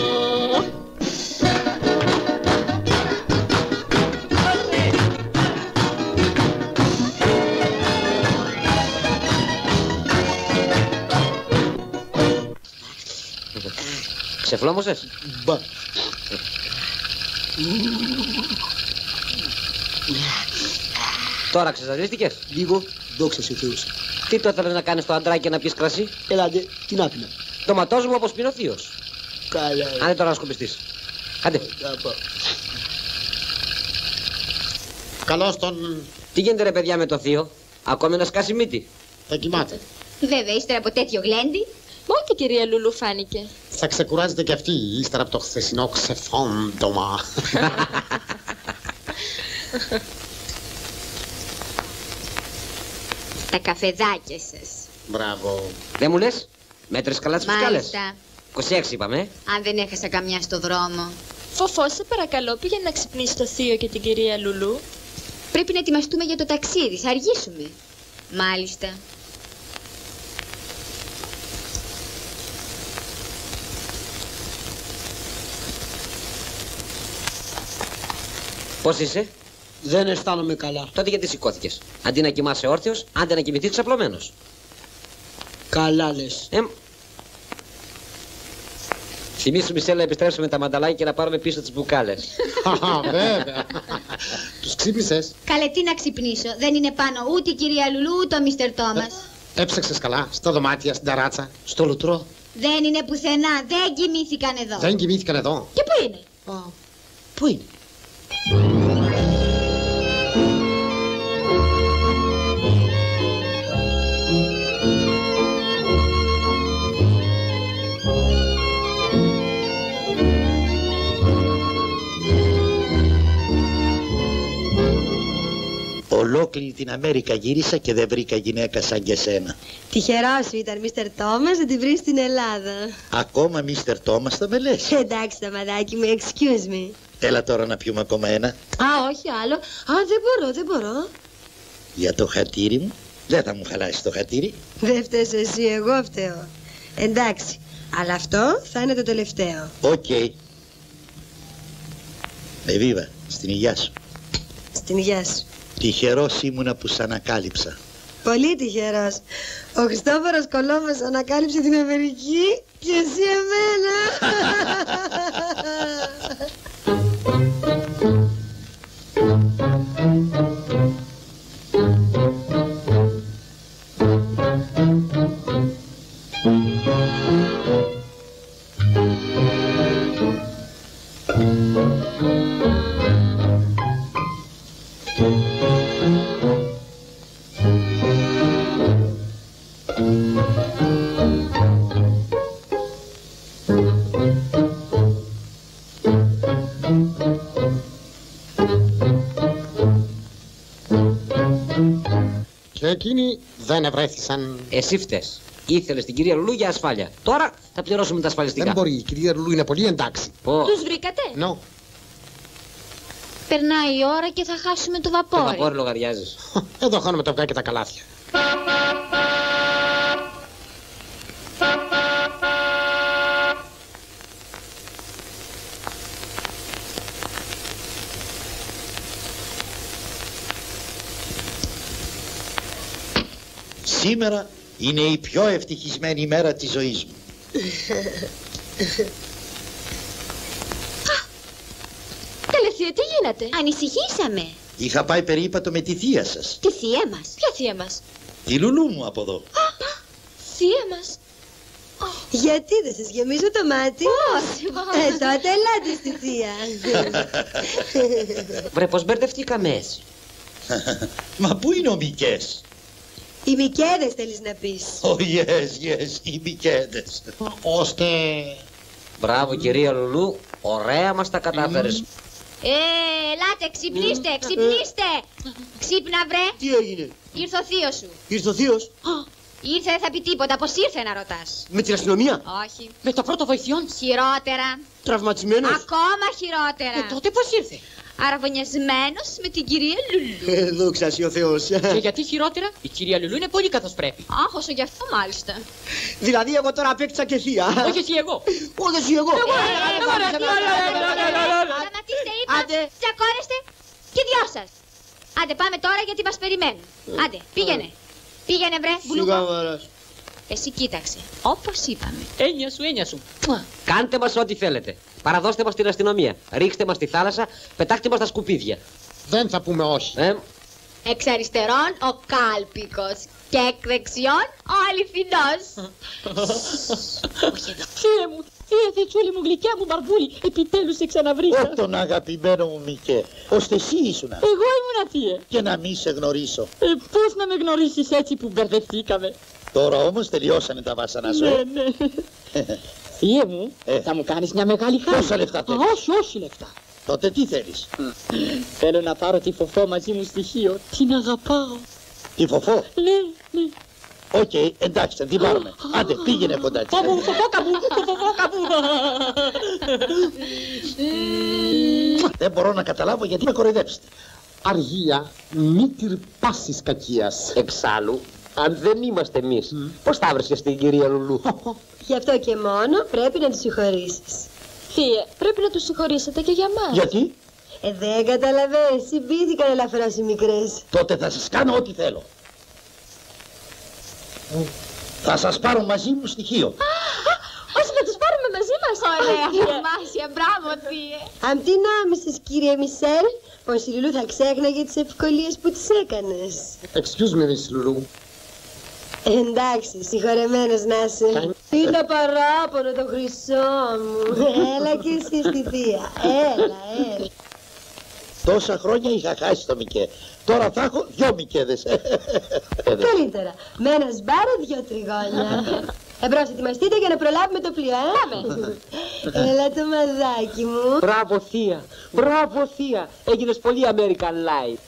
Ξεφλόμωσες? Μπα. Τώρα ξεζαλίστηκες? Λίγο, δόξα σε Θεούς. Τι το ήθελες να κάνεις το αντράκι να πιεις κρασί? Ελάτε, τι να πίνω. Το ματός μου όπως πίνει ο θείος. Καλά. Άντε τώρα να σκουπιστείς. Άντε. Καλώς τον... Τι γίνεται ρε παιδιά με το θείο? Ακόμη να σκάσει μύτη? Θα κοιμάται. Βέβαια, ύστερα από τέτοιο γλέντι. Μόνο η κυρία Λουλού φάνηκε. Θα ξεκουράζεται κι αυτή ύστερα από το χθεσινό ξεφόντομα. Τα καφεδάκια σας. Μπράβο. Δεν μου λες? Μέτρες καλά τις φουσκάλες? Μάλιστα. 26 είπαμε. Αν δεν έχασα καμιά στο δρόμο. Φοφό, σε παρακαλώ, πήγαινε να ξυπνήσει το θείο και την κυρία Λουλού. Πρέπει να ετοιμαστούμε για το ταξίδι, θα αργήσουμε. Μάλιστα. Πώς είσαι? Δεν αισθάνομαι καλά. Τότε γιατί σηκώθηκες? Αντί να κοιμάσαι όρθιος, άντε να κοιμηθείς ξαπλωμένος. Καλά λες. Θυμήσου Μισελ να επιστρέψουμε τα μανταλάκια και να πάρουμε πίσω τις μπουκάλες. Βέβαια. Τους ξύπνησες? Καλέ, τι να ξυπνήσω. Δεν είναι πάνω ούτε η κυρία Λουλού ούτε ο Μίστερ Τόμας. Έψαξες καλά, στα δωμάτια, στην ταράτσα, στο λουτρό. Δεν είναι πουθενά, δεν κοιμήθηκαν εδώ. Δεν κοιμήθηκαν εδώ. Και πού είναι? Πού είναι? Ολόκληρη την Αμέρικα γύρισα και δεν βρήκα γυναίκα σαν και σένα. Τυχερός σου ήταν, Μίστερ Τόμας, να τη βρεις στην Ελλάδα. Ακόμα Μίστερ Τόμας θα με λες? Εντάξει, το μαδάκι μου, excuse me. Έλα τώρα να πιούμε ακόμα ένα. Α, όχι άλλο. Δεν μπορώ. Για το χατήρι μου. Δεν θα μου χαλάσει το χατήρι. Δεν φταίς εσύ, εγώ φταίω. Εντάξει, αλλά αυτό θα είναι το τελευταίο. Οκ. Εβίβα, στην υγειά σου. Στην υγειά σου. Τυχερός ήμουνα που σ' ανακάλυψα. Πολύ τυχερός. Ο Χριστόφορος Κολόμβος ανακάλυψε την Αμερική και εσύ εμένα. Και εκείνοι δεν ευρέθησαν. Εσύ φταίς. Ήθελες την κυρία Λουλού για ασφάλεια. Τώρα θα πληρώσουμε τα ασφαλιστικά. Δεν μπορεί, η κυρία Λουλού είναι πολύ εντάξει. Τους βρήκατε? No. Περνάει η ώρα και θα χάσουμε το Το βαπόρι. βαπόρι λογαριάζεις. Εδώ χάνουμε τα αυγά και τα καλάθια. Σήμερα είναι η πιο ευτυχισμένη ημέρα της ζωής μου. Τελεθεία, τι γίνεται? Ανησυχήσαμε. Είχα πάει περίπατο με τη θεία σας. Τη θεία μας. Ποια θεία μας? Τη Λουλού μου από εδώ. Θεία μας? Γιατί δεν σας γεμίζω το μάτι? Τότε ελάτε στη θεία. Βρε, πως μπερδευτήκαμε έτσι. Μα πού είναι ο Μικές? Οι Μικέδες θέλεις να πεις. Yes, οι Μικέδες. Ώστε... Μπράβο κυρία Λουλού, ωραία μας τα κατάφερες. Ελάτε, ξυπνήστε, ξυπνήστε. Ξύπνα βρε. Τι έγινε? Ήρθε ο θείος σου. Ήρθε ο θείος? Ήρθε, δεν θα πει τίποτα, πως ήρθε να ρωτάς. Με την αστυνομία? Όχι. Με το πρώτο βοηθειών? Χειρότερα. Τραυματισμένος? Ακόμα χειρότερα. Τότε πώς ήρθε? Αραβωνιασμένος με την κυρία Λουλού. Δόξα σοι ο Θεός. Και γιατί χειρότερα? Η κυρία Λουλού είναι πολύ καθώς πρέπει. Αχ, όσο γι' αυτό μάλιστα. Δηλαδή εγώ τώρα απέκτησα και θεία. Όχι εσύ εγώ. Όχι εσύ εγώ. Σταματήστε, είπα. Τσακώνεστε και δυο σας. Άντε πάμε τώρα γιατί μας περιμένουν. Άντε, πήγαινε. Πήγαινε βρε, Μπουλούκο. Εσύ κοίταξε, όπως είπαμε. Έννοια σου. Κάντε μας ό,τι θέλετε. Παραδώστε μας την αστυνομία. Ρίξτε μας στη θάλασσα, πετάχτε μας τα σκουπίδια. Δεν θα πούμε όχι. Εξ αριστερών ο κάλπικος και εκ δεξιών ο αληθινός. Θεέ μου, θεία θετσούλη μου, γλυκιά μου μπαρβούλη, επιτέλους σε ξαναβρήκα. Τον αγαπημένο μου Μικέ, ώστε εσύ ήσουνα. Εγώ ήμουνα θεία. Και να μη σε γνωρίσω. Πώς να με γνωρίσεις έτσι που μπερδευτήκαμε. Τώρα όμως τελειώσανε τα βάσανα σου. Ναι. Θείε μου, θα μου κάνεις μια μεγάλη χάρη. Πόσα λεφτά θέλεις? Όχι λεφτά. Τότε τι θέλεις? Θέλω να πάρω τη Φοφό μαζί μου στοιχείο. Την αγαπάω. Τη Φοφό? Ναι. Οκ, εντάξει, θα την πάρουμε. Άντε, πήγαινε κοντά της. Δεν μπορώ να καταλάβω γιατί με κοροϊδέψετε. Αργία, μη τυρπάσεις κακίας. Εξάλλου, αν δεν είμαστε εμείς, πώς θα βρεις την κυρία Λουλού? Γι' αυτό και μόνο πρέπει να τους συγχωρήσεις. Θεία, πρέπει να τους συγχωρήσετε και για μας. Γιατί? Δεν καταλαβαίνεις, συμπήθηκαν ελαφρώς οι μικρές. Τότε θα σας κάνω ό,τι θέλω. Θα σας πάρω μαζί μου στοιχείο. Όχι, να τους πάρουμε μαζί μας. Ωραία, θαυμάσια, μπράβο θεία. Αμ τι νόμισες κύριε Μισελ, πως η Λουλού θα ξέχναγε τις ευκολίες που της έκανες. Excuse me, Miss Lulu. Εντάξει, συγχωρεμένος να είσαι. Είναι παράπονο το χρυσό μου. Έλα και εσύ στη θεία. Έλα. Τόσα χρόνια είχα χάσει το Μικέ. Τώρα θα έχω 2 Μικέδες. Καλύτερα. Με ένα σμπάρο 2 τριγώνια. Εμπρός, ετοιμαστείτε για να προλάβουμε το πλοίο, Έλα το μαδάκι μου. Μπράβο θεία, έγινες πολύ American Life.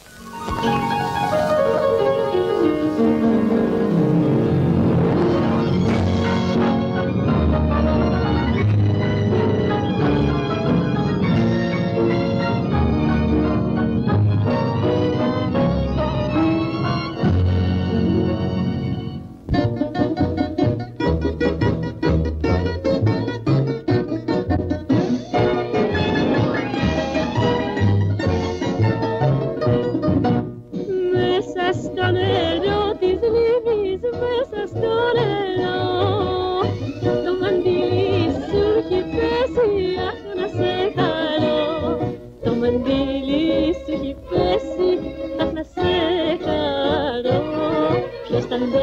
Ποιος ήταν το